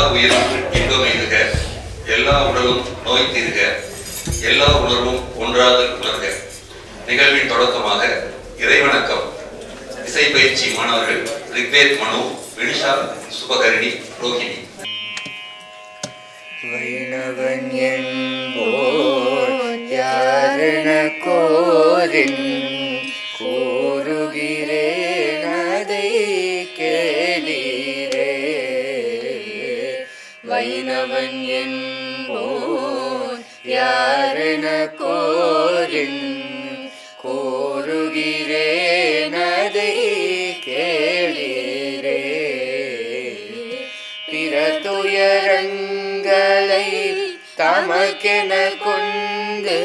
எல்லா உயிரும் இன்பம் எய்துக, எல்லா உடலும் நோய் தீர்க, எல்லா உணர்வும் ஒன்றாக உணர்க. நிகழ்வின் தொடக்கமாக இறைவணக்கம். இசை பயிற்சி மாணவர்கள் ரிக்வேத் மனு, வினிஷா, சுபகரணி, ரோஹிணி. வைணவன் என்போர் யாரென கோரின் கூறுகிறேன் அதை கேளீரே. வைணவன் என்போர் யாரென கோரின் கூறுகிறேன் அதை கேளீரே. பிற துயரங்களை தமக்கென கொண்டு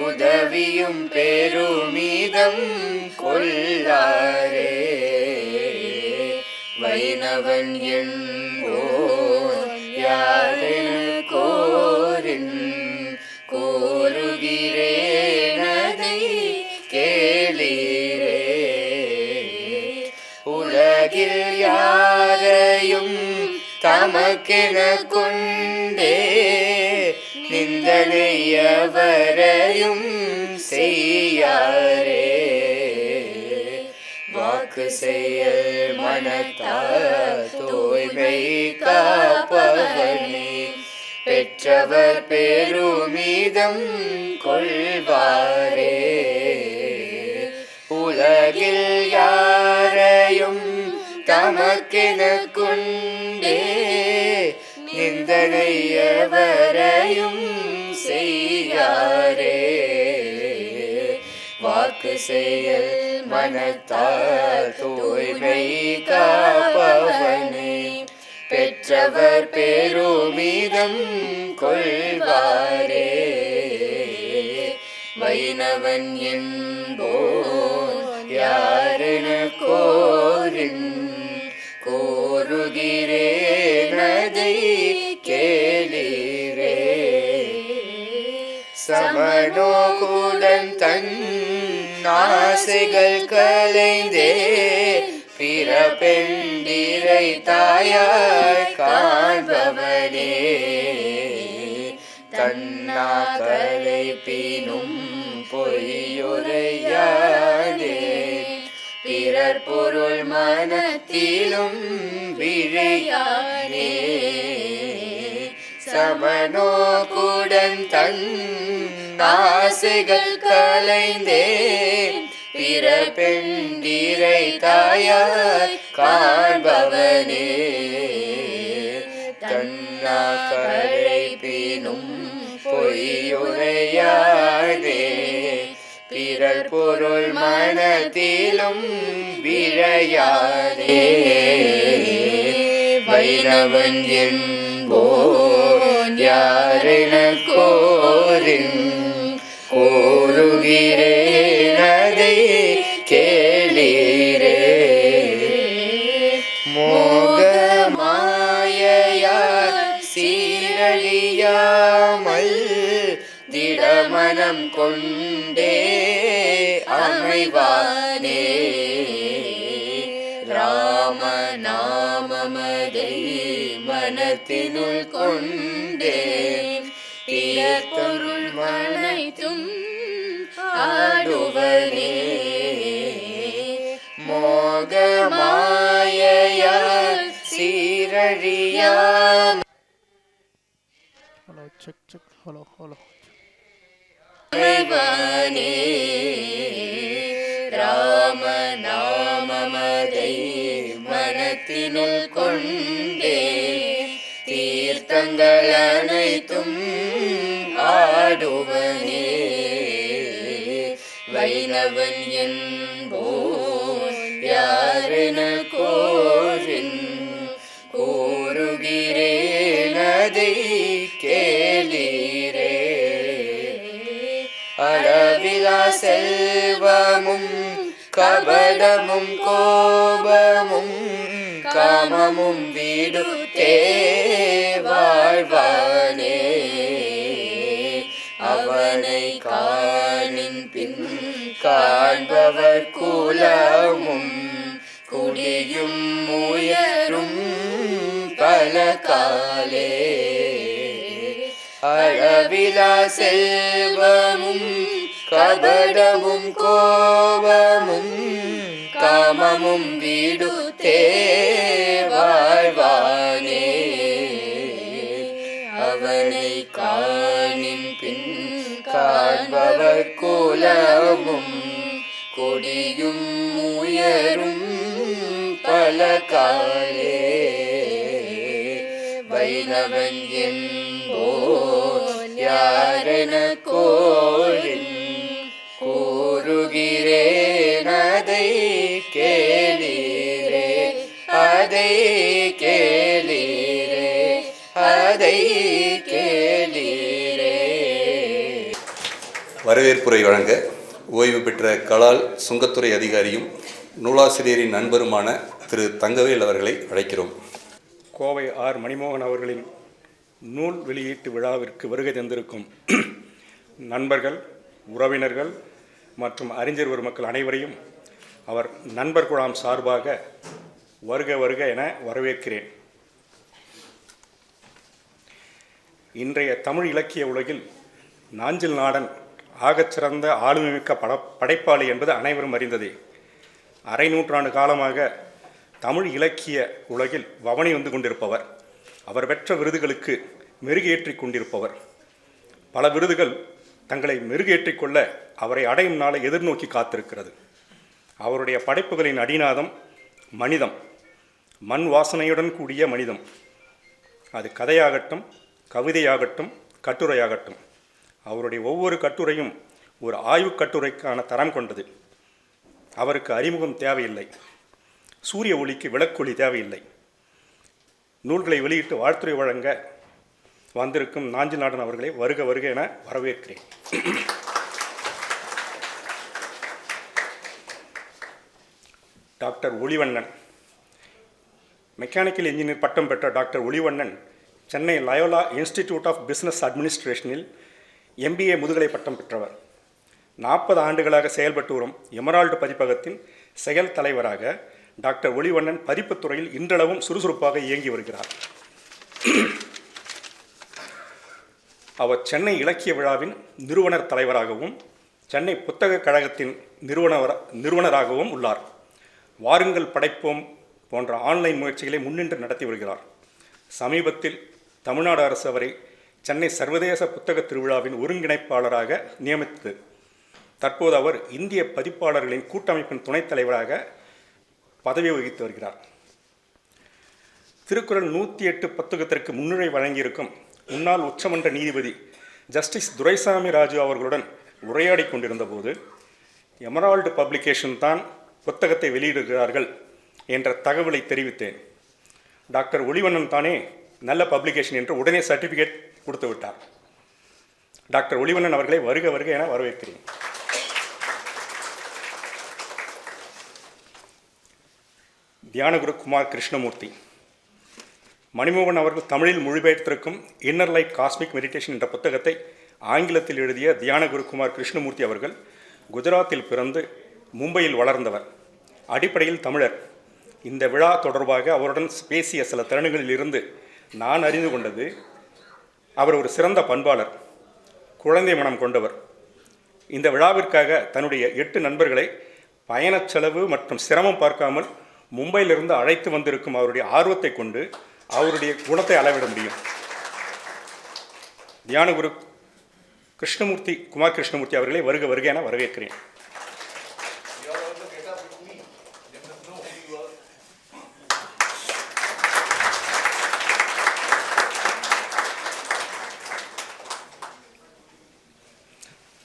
உதவியும் பெருமிதம் கொள்ளாரே. வைணவன் என்போர் யாரென கோரின் கூறுகிறேன் அதை கேளீரே. உலகில் யாரையும் தமக்கென கொண்டே நிந்தனை எவரையும் செய்யாரே. வாக்கு செயல் மனத்தால் தூய்மை காப்பவனே பெற்றவர் பெருமிதம் கொள்வாரே. உலகில் யாரையும் தமக்கென கொண்டே நிந்தனை எவரையும் செய்யாரே. வாக்கு செயல் மனத்தால் தூய்மை காப்பவனே பெற்றவர் பெருமிதம் கொள்வாரே. வைணவன் என்போர் யாரென கோரின் கூறுகிறேன் அதை கேளீரே. சமணோகுடன் தன் ஆசைகள் கலைந்தே பிற பெண்டிரை தாயாய் காண்பவனே. தன்னா கலைப்பினும் பொய்யுரையாதே பிறர் பொருள் மனத்திலும் விழையானே. சமணோகுடன் தன் ஆசைகள் கலைந்தே பிற பெண்டிரை தாயாய் காண்பவனே. தன்னா கலைப்பினும் பொய்யுரையாதே பிறர் பொருள் மனத்திலும் விழையாதே. வைணவன் என்போர் யாரென கோரின் கூறுகிறேன் அதை கேளீரே. மோகமாயையால் சீரழியாமல் திடமனம் கொண்டே அமைவானே. ராமநாமமதை மனத்தினுள் கொண்டே பொருள் மனைத்தும் ஆடுவனே. மோகமாயையால் சீரழியாம் அமைவானே. ராமநாமமதை மனத்தினுள் கொண்டே தீர்த்தங்கள் அனைத்தும் ஆடுவனே. வைணவன் என்போர் யாரென கோரின் கூறுகிறேன் அதை கேளீரே. அளவிலா செல்வமும் கபடமும் கோபமும் காமமும் விடுத்தே வாழ்வானே. அவனை காணின் பின் காண்பவர் குலமும் குடியும் உயரும் பல அளவிலா செல்வமும் கபடமும் கோபமும் காமமும் விடுத்தே வாழ்வானே அவனை காணின் பின் காண்பவர் குலமும் கொடியும் உயரும் பல காலே வைணவன் என்போன் யாரென கோரின் கூறுகிறேன் அதை கேளீரே அதை கேளீரே அதை கேளீரே. வரவேற்புரை வழங்க ஓய்வு பெற்ற கலால் சுங்கத்துறை அதிகாரியும் நூலாசிரியரின் நண்பருமான திரு தங்கவேல் அவர்களை அழைக்கிறோம். கோவை ஆர் மணிமோகன் அவர்களின் நூல் வெளியீட்டு விழாவிற்கு வருகை தந்திருக்கும் நண்பர்கள், உறவினர்கள் மற்றும் அறிஞர் பெருமக்கள் அனைவரையும் அவர் நண்பர் குழாம் சார்பாக வருக வருக என வரவேற்கிறேன். இன்றைய தமிழ் இலக்கிய உலகில் நாஞ்சில் நாடன் ஆகச்சிறந்த ஆளுமைமிக்க படைப்பாளி என்பது அனைவரும் அறிந்ததே. அரை நூற்றாண்டு காலமாக தமிழ் இலக்கிய உலகில் வவனி வந்து கொண்டிருப்பவர், அவர் பெற்ற விருதுகளுக்கு மெருகேற்றி கொண்டிருப்பவர். பல விருதுகள் தங்களை மெருகேற்றிக் கொள்ள அவரை அடையும் நாளை எதிர்நோக்கி காத்திருக்கிறது. அவருடைய படைப்புகளின் அடிநாதம் மனிதம், மண் வாசனையுடன் கூடிய மனிதம். அது கதையாகட்டும், கவிதையாகட்டும், கட்டுரையாகட்டும். அவருடைய ஒவ்வொரு கட்டுரையும் ஒரு ஆய்வுக் கட்டுரைக்கான தரம் கொண்டது. அவருக்கு அறிமுகம் தேவையில்லை, சூரிய ஒளிக்கு விளக்கொளி தேவையில்லை. நூல்களை வெளியிட்டு வாழ்த்துரை வழங்க வந்திருக்கும் நாஞ்சில் நாடன் அவர்களை வருக வருக என வரவேற்கிறேன். டாக்டர் ஒளிவண்ணன், மெக்கானிக்கல் இன்ஜினியர் பட்டம் பெற்ற doctor Olivannan Chennai Loyola Institute of Business அட்மினிஸ்ட்ரேஷனில் MBA முதுகலை பட்டம் பெற்றவர். 40 ஆண்டுகளாக செயல்பட்டு வரும் எமரால்டு பதிப்பகத்தின் செயல் தலைவராக டாக்டர் ஒளிவண்ணன் பதிப்புத் துறையில் இன்றளவும் சுறுசுறுப்பாக இயங்கி வருகிறார். அவர் சென்னை இலக்கிய விழாவின் நிறுவனர் தலைவராகவும் சென்னை புத்தகக் கழகத்தின் நிறுவனராகவும் உள்ளார். வாருங்கள் படைப்போம் போன்ற ஆன்லைன் முயற்சிகளை முன்னின்று நடத்தி வருகிறார். சமீபத்தில் தமிழ்நாடு அரசு அவரை சென்னை சர்வதேச புத்தக திருவிழாவின் ஒருங்கிணைப்பாளராக நியமித்தது. தற்போது அவர் இந்திய பதிப்பாளர்களின் கூட்டமைப்பின் துணைத் தலைவராக பதவி வகித்து வருகிறார். திருக்குறள் 108 புத்தகத்திற்கு முன்னுரை வழங்கியிருக்கும் முன்னாள் உச்சமன்ற நீதிபதி ஜஸ்டிஸ் துரைசாமி ராஜு அவர்களுடன் உரையாடி கொண்டிருந்த போது எமரால்டு பப்ளிகேஷன் தான் புத்தகத்தை வெளியிடுகிறார்கள் என்ற தகவலை தெரிவித்தேன். டாக்டர் ஒளிவண்ணன் தானே நல்ல பப்ளிகேஷன் என்று உடனே சர்டிஃபிகேட் கொடுத்து விட்டார். டாக்டர் ஒளிவண்ணன் அவர்களை வருக வருக என வரவேற்கிறேன். தியானகுரு குமார் கிருஷ்ணமூர்த்தி, மணிமோகன் அவர்கள் தமிழில் மொழிபெயர்த்திருக்கும் இன்னர் லைட் காஸ்மிக் மெடிடேஷன் என்ற புத்தகத்தை ஆங்கிலத்தில் எழுதிய தியானகுரு குமார் கிருஷ்ணமூர்த்தி அவர்கள் குஜராத்தில் பிறந்து மும்பையில் வளர்ந்தவர். அடிப்படையில் தமிழர். இந்த விழா தொடர்பாக அவருடன் பேசிய சில தருணங்களில் இருந்து நான் அறிந்து கொண்டது, அவர் ஒரு சிறந்த பண்பாளர், குழந்தை மனம் கொண்டவர். இந்த விழாவிற்காக தன்னுடைய 8 நண்பர்களை பயணச் செலவு மற்றும் சிரமம் பார்க்காமல் மும்பையிலிருந்து அழைத்து வந்திருக்கும் அவருடைய ஆர்வத்தை கொண்டு அவருடைய குணத்தை அளவிட முடியும். தியானகுரு குமார் கிருஷ்ணமூர்த்தி அவர்களை வருக வருக என வரவேற்கிறேன்.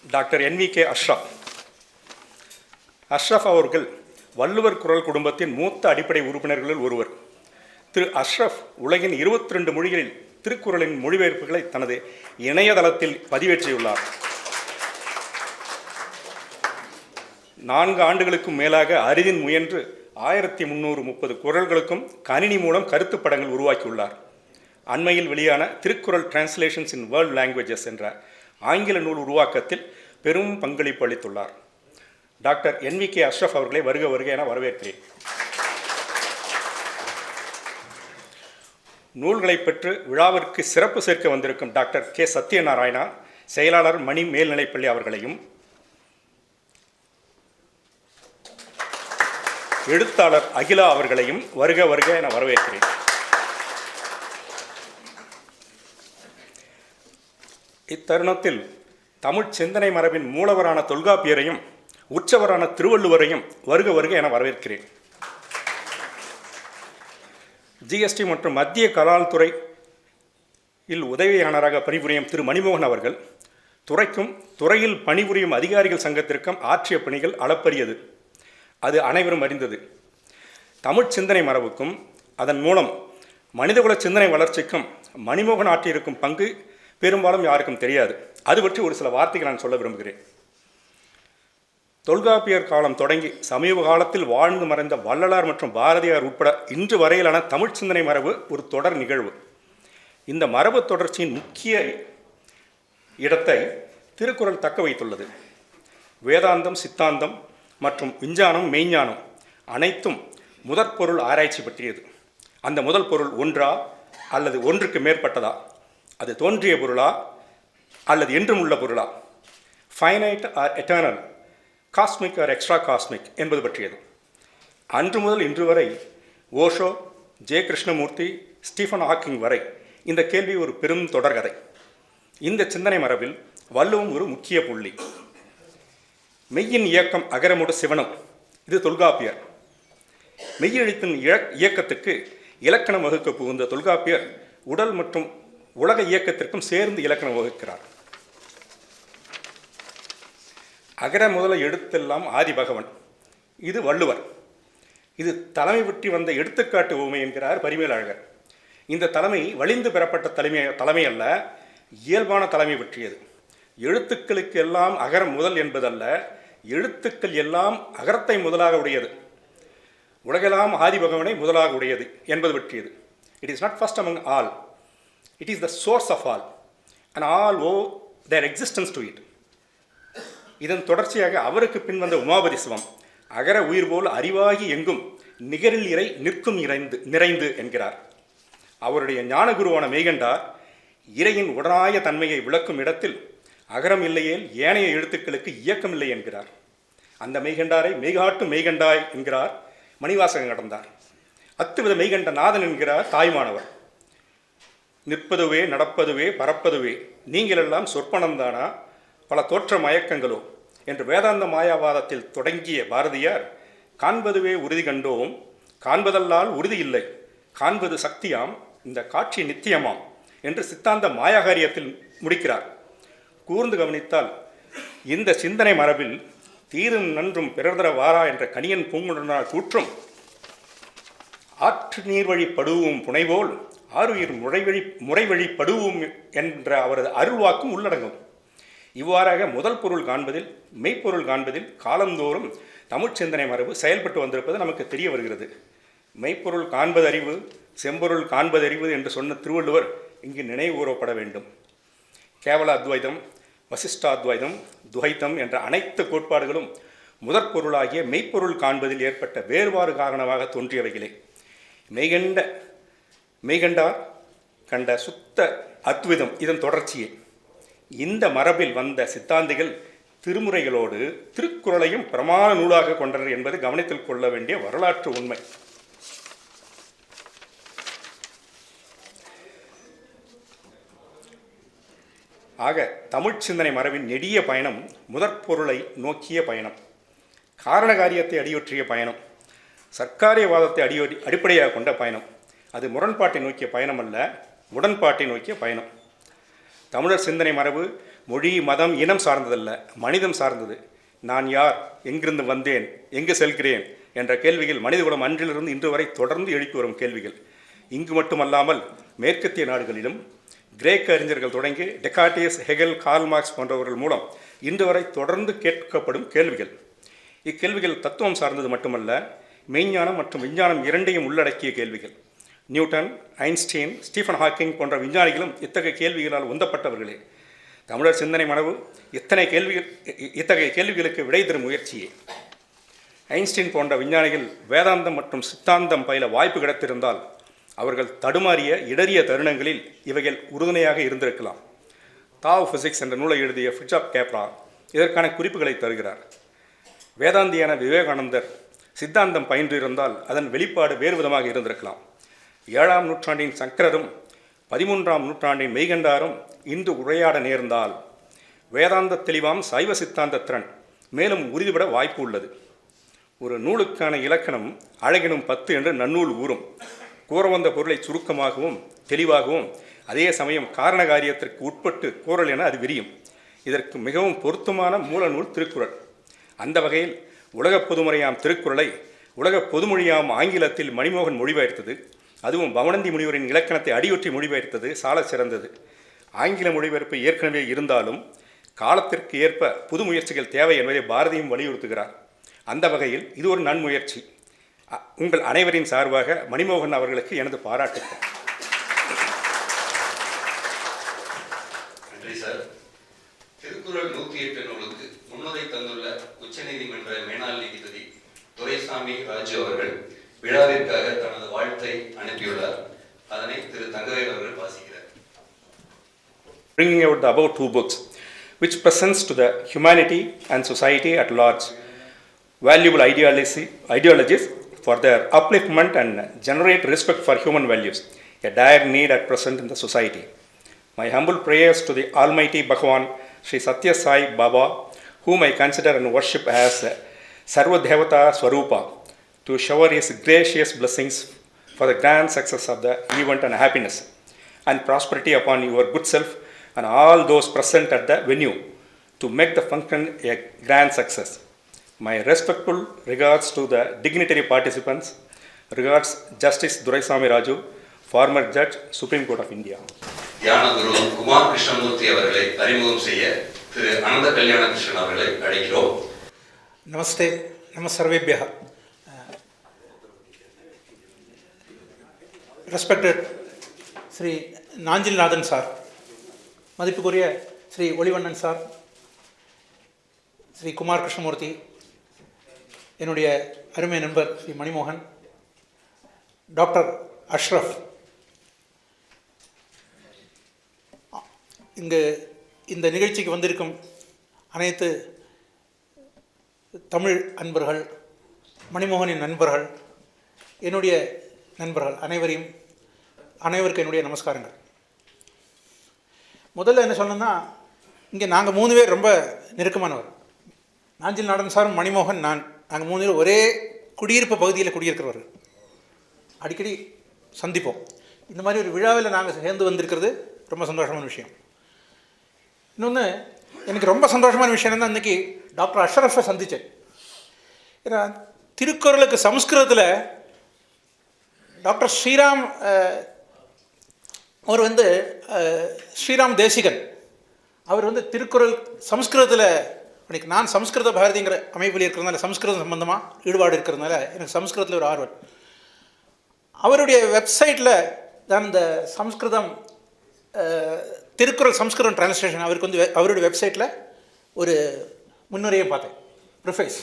டாக்டர் NVK அஷ்ரஃப் அவர்கள் வள்ளுவர் குரல் குடும்பத்தின் மூத்த அடிப்படை உறுப்பினர்களில் ஒருவர். திரு அஷ்ரஃப் உலகின் 22 மொழிகளில் திருக்குறளின் மொழிபெயர்ப்புகளை தனது இணையதளத்தில் பதிவேற்றியுள்ளார். 4 ஆண்டுகளுக்கும் மேலாக அரிதின் முயன்று 1330 குறள்களுக்கும் கணினி மூலம் கருத்து படங்கள் உருவாக்கியுள்ளார். அண்மையில் வெளியான Thirukkural translations in world languages என்ற ஆங்கில நூல் உருவாக்கத்தில் பெரும் பங்களிப்பு அளித்துள்ளார். டாக்டர் NVK அஷ்ரஃப் அவர்களை வருக வருக என வரவேற்கிறேன். நூல்களை பெற்று விழாவிற்கு சிறப்பு சேர்க்க வந்திருக்கும் டாக்டர் கே சத்யநாராயணா, செயலாளர் மணி மேல்நிலைப்பள்ளி அவர்களையும், எழுத்தாளர் அகிலா அவர்களையும் வருக வருக என வரவேற்கிறேன். இத்தருணத்தில் தமிழ் சிந்தனை மரபின் மூலவரான தொல்காப்பியரையும் உற்சவரான திருவள்ளுவரையும் வருக வருக என வரவேற்கிறேன். ஜிஎஸ்டி மற்றும் மத்திய கலால் துறையில் உதவியாளராக பணிபுரியும் திரு மணிமோகன் அவர்கள் துறையில் பணிபுரியும் அதிகாரிகள் சங்கத்திற்கும் ஆற்றிய பணிகள் அளப்பரியது. அது அனைவரும் அறிந்தது. தமிழ் சிந்தனை மரபுக்கும் அதன் மூலம் மனிதகுல சிந்தனை வளர்ச்சிக்கும் மணிமோகன் ஆற்றியிருக்கும் பங்கு பெரும்பாலும் யாருக்கும் தெரியாது. அது பற்றி ஒரு சில வார்த்தைகள் நான் சொல்ல விரும்புகிறேன். தொல்காப்பியர் காலம் தொடங்கி சமீப காலத்தில் வாழ்ந்து மறைந்த வள்ளலார் மற்றும் பாரதியார் உட்பட இன்று வரையிலான தமிழ் சிந்தனை மரபு ஒரு தொடர் நிகழ்வு. இந்த மரபு தொடர்ச்சியின் முக்கிய இடத்தை திருக்குறள் தக்க வைத்துள்ளது. வேதாந்தம், சித்தாந்தம் மற்றும் விஞ்ஞானம், மெய்ஞானம் அனைத்தும் முதற்பொருள் ஆராய்ச்சி பற்றியது. அந்த முதல் பொருள் ஒன்றா அல்லது ஒன்றுக்கு மேற்பட்டதா, அது தோன்றிய பொருளா அல்லது என்றும் உள்ள பொருளா, finite or eternal, cosmic or extra cosmic என்பது பற்றியது. அன்று முதல் இன்று வரை Osho, J Krishnamurthy, Stephen Hawking வரை இந்த கேள்வி ஒரு பெரும் தொடர்கதை. இந்த சிந்தனை மரபில் வள்ளுவம் ஒரு முக்கிய புள்ளி. மெய்யின் இயக்கம் அகரமுடு சிவனம், இது தொல்காப்பியர். மெய்யெழுத்தின் இயக்கத்துக்கு இலக்கணம் வகுக்க புகுந்த தொல்காப்பியர் உடல் மற்றும் உலக இயக்கத்திற்கும் சேர்ந்து இலக்கணம் வகுக்கிறார். அகர முதல எழுத்தெல்லாம் ஆதி பகவன், இது வள்ளுவர். இது தலைமை பற்றி வந்த எடுத்துக்காட்டு உவமை என்கிறார் பரிமேலழகர். இந்த தலைமை வலிந்து பெறப்பட்ட தலைமை அல்ல, இயல்பான தலைமை பற்றியது. எழுத்துக்களுக்கு எல்லாம் அகரம் முதல் என்பதல்ல, எழுத்துக்கள் எல்லாம் அகரத்தை முதலாக உடையது. உலகெல்லாம் ஆதி பகவனை முதலாக உடையது என்பது பற்றியது. It is not first among all, it is the source of all and all other existence to it. இதன் தொடர்ச்சியாக அவருக்கு பின் வந்த உமாபதி சிவம், அகர உயிர் போல் அறிவாகி எங்கும் நிகரில் இறை நிற்கும் நிறைந்து என்கிறார். அவருடைய ஞான குருவான மெய்கண்டார் இறையின் உடனாய தன்மையை விளக்கும் இடத்தில் அகரம் இல்லையேல் ஏனைய எழுத்துக்களுக்கு இயக்கம் இல்லை என்கிறார். அந்த மெய்கண்டாரை மெய்காட்டு மெய்கண்டாய் என்கிறார் மணிவாசகம் கடந்தார். அத்துவித மெய்கண்ட நாதன் என்கிறார் தாய்மானவர். நிற்பதுவே, நடப்பதுவே, பறப்பதுவே, நீங்களெல்லாம் சொற்பனந்தானா, பல தோற்ற மயக்கங்களோ என்று வேதாந்த மாயாவாதத்தில் தொடங்கிய பாரதியார், காண்பதுவே உறுதி கண்டோம், காண்பதல்லால் உறுதி இல்லை, காண்பது சக்தியாம், இந்த காட்சி நித்தியமாம் என்று சித்தாந்த மாயாகாரியத்தில் முடிக்கிறார். கூர்ந்து கவனித்தால் இந்த சிந்தனை மரபில் தீரும் நன்றும் பிறர்தர வாரா என்ற கணியன் பூங்குழனார் கூற்றும், ஆற்று நீர்வழி படுவும் புனைவோல் ஆறுயிர் முறைவழி படுவும் என்ற அவரது அருள்வாக்கும் உள்ளடங்கும். இவ்வாறாக முதல் பொருள் காண்பதில், மெய்ப்பொருள் காண்பதில் காலந்தோறும் தமிழ் சிந்தனை மரபு செயல்பட்டு வந்திருப்பது நமக்கு தெரிய வருகிறது. மெய்ப்பொருள் காண்பதறிவு, செம்பொருள் காண்பதறிவு என்று சொன்ன திருவள்ளுவர் இங்கு நினைவுகூரப்பட வேண்டும். கேவல அத்வைதம், வசிஷ்டாத்வைதம், துவைத்தம் என்ற அனைத்து கோட்பாடுகளும் முதற் பொருளாகிய மெய்ப்பொருள் காண்பதில் ஏற்பட்ட வேறுபாடு காரணமாக தோன்றியவைகளே. மெய்கண்டார் கண்ட சுத்த அத்வைதம் இதன் தொடர்ச்சியே. இந்த மரபில் வந்த சித்தாந்திகள் திருமுறைகளோடு திருக்குறளையும் பிரமாண நூலாக கொண்டனர் என்பது கவனத்தில் கொள்ள வேண்டிய வரலாற்று உண்மை. ஆக தமிழ் சிந்தனை மரபின் நெடிய பயணம் முதற்பொருளை நோக்கிய பயணம், காரணகாரியத்தை அடியொற்றிய பயணம், சர்க்காரியவாதத்தை அடிப்படையாக கொண்ட பயணம். அது முரண்பாட்டை நோக்கிய பயணம் அல்ல, உடன்பாட்டை நோக்கிய பயணம். தமிழர் சிந்தனை மரபு மொழி, மதம், இனம் சார்ந்ததல்ல, மனிதம் சார்ந்தது. நான் யார், எங்கிருந்து வந்தேன், எங்கு செல்கிறேன் என்ற கேள்விகள் மனிதகுலம் அன்றிலிருந்து இன்று வரை தொடர்ந்து எழுப்பி வரும் கேள்விகள். இங்கு மட்டுமல்லாமல் மேற்கத்திய நாடுகளிலும் கிரேக்க அறிஞர்கள் தொடங்கி டெக்கார்டியஸ், ஹெகல், கார்ல் மார்க்ஸ் போன்றவர்கள் மூலம் இன்று வரை தொடர்ந்து கேட்கப்படும் கேள்விகள். இக்கேள்விகள் தத்துவம் சார்ந்தது மட்டுமல்ல, மெய்ஞானம் மற்றும் விஞ்ஞானம் இரண்டையும் உள்ளடக்கிய கேள்விகள். நியூட்டன், ஐன்ஸ்டீன், ஸ்டீஃபன் ஹாக்கிங் போன்ற விஞ்ஞானிகளும் இத்தகைய கேள்விகளால் உந்தப்பட்டவர்களே. தமிழர் சிந்தனை மரபு இத்தகைய கேள்விகளுக்கு விடை தரும் முயற்சியே. ஐன்ஸ்டீன் போன்ற விஞ்ஞானிகள் வேதாந்தம் மற்றும் சித்தாந்தம் பயில வாய்ப்பு கிடைத்திருந்தால் அவர்கள் தடுமாறிய இடறிய தருணங்களில் இவைகள் உறுதுணையாக இருந்திருக்கலாம். தாவ் ஃபிசிக்ஸ் என்ற நூலை எழுதிய ஃபிட்சாப் கேப்ரா இதற்கான குறிப்புகளை தருகிறார். வேதாந்தியான விவேகானந்தர் சித்தாந்தம் பயின்றிருந்தால் அதன் வெளிப்பாடு வேறு விதமாக இருந்திருக்கலாம். 7ஆம் நூற்றாண்டின் சங்கரரும் 13ஆம் நூற்றாண்டின் மெய்கண்டாரும் இன்று உரையாட நேர்ந்தால் வேதாந்த தெளிவாம் சைவ சித்தாந்த திறன் மேலும் உறுதிபட வாய்ப்பு உள்ளது. ஒரு நூலுக்கான இலக்கணம் அழகினும் 10 என்று நன்னூல் ஊறும். கூற வந்த பொருளை சுருக்கமாகவும் தெளிவாகவும் அதே சமயம் காரண காரியத்திற்கு உட்பட்டு கூறல் என அது விரியும். இதற்கு மிகவும் பொருத்தமான மூல நூல் திருக்குறள். அந்த வகையில் உலகப் பொதுமுறையாம் திருக்குறளை உலகப் பொதுமொழியாம் ஆங்கிலத்தில் மணிமோகன் மொழிபெயர்த்தது, அதுவும் பவணந்தி முனிவரின் இலக்கணத்தை அடியொற்றி மொழிபெயர்த்தது சால சிறந்தது. ஆங்கில மொழிபெயர்ப்பு ஏற்கனவே இருந்தாலும் காலத்திற்கு ஏற்ப புது முயற்சிகள் தேவை என்பதை பாரதியும் வலியுறுத்துகிறார். அந்த வகையில் இது ஒரு நன்முயற்சி. உங்கள் அனைவரின் சார்பாக மணிமோகன் அவர்களுக்கு எனது பாராட்டுக்கள். நன்றி சார். திருக்குறள் 108 நூலுக்கு முன்னுரை தந்துள்ள உச்சநீதிமன்ற மேனாள் நீதிபதி துரைசாமி ராஜு அவர்கள் விழாவிற்காக தனது வாழ்த்தை அனுப்பியுள்ளார். அதனை திரு தங்கவேல் அவர்கள் வாசிக்கிறார். Bringing out the above two books, which presents to the humanity and society at large valuable ideologies for their upliftment and generate respect for human values, a dire need at present in the society. My humble prayers to the Almighty Bhagavan Sri Satya Sai Baba, whom I consider and worship as Sarva Devata Swarupa, to shower his gracious blessings for the grand success of the event and happiness and prosperity upon your good self and all those present at the venue to make the function a grand success. My respectful regards to the dignitary participants. Regards Justice Duraisamy Raju, former Judge, Supreme Court of India. தியான குரு குமார் கிருஷ்ணமூர்த்தி அவர்களை அறிமுகம் செய்ய திரு அனந்த கல்யாண கிருஷ்ணன் அவர்களை அழைக்கிறோம். நமஸ்தே, நம சர்வேபியா. Respected Sri நாஞ்சில்நாதன் sir, மதிப்புக்குரிய Sri Olivannan sir, Sri Kumar Krishnamurthy, என்னுடைய அருமை நண்பர் ஸ்ரீ மணிமோகன், டாக்டர் அஷ்ரஃப், இங்கு இந்த நிகழ்ச்சிக்கு வந்திருக்கும் அனைத்து தமிழ் அன்பர்கள், மணிமோகனின் நண்பர்கள், என்னுடைய நண்பர்கள் அனைவருக்கும் என்னுடைய நமஸ்காரங்கள். முதல்ல என்ன சொல்லணும்னா, இங்கே நாங்கள் 3 பேர் ரொம்ப நெருக்கமானவர். நாஞ்சில் நாடன் சாரும் மணிமோகன் நாங்கள் 3 பேர் ஒரே குடியிருப்பு பகுதியில் குடியிருக்கிறவர்கள். அடிக்கடி சந்திப்போம். இந்த மாதிரி ஒரு விழாவில் நாங்கள் சேர்ந்து வந்திருக்கிறது ரொம்ப சந்தோஷமான விஷயம். இன்னொன்று எனக்கு ரொம்ப சந்தோஷமான விஷயம் என்னன்னா, இன்றைக்கி டாக்டர் அஷ்ரஃபை சந்தித்தேன். ஏன்னா திருக்குறளுக்கு சமஸ்கிருதத்தில் டாக்டர் ஸ்ரீராம் அவர் ஸ்ரீராம் தேசிகன் அவர் திருக்குறள் சமஸ்கிருதத்தில் இன்னைக்கு நான் சமஸ்கிருத பாரதிங்கிற அமைப்பில் இருக்கிறதுனால சமஸ்கிருதம் சம்பந்தமாக ஈடுபாடு இருக்கிறதுனால எனக்கு சமஸ்கிருதத்தில் ஒரு ஆர்வம். அவருடைய வெப்சைட்டில் தான் இந்த சமஸ்கிருதம் திருக்குறள் சமஸ்கிருதம் டிரான்ஸ்லேஷன் அவருக்கு அவருடைய வெப்சைட்டில் ஒரு முன்னுரையை பார்த்தேன், ப்ரிஃபேஸ்.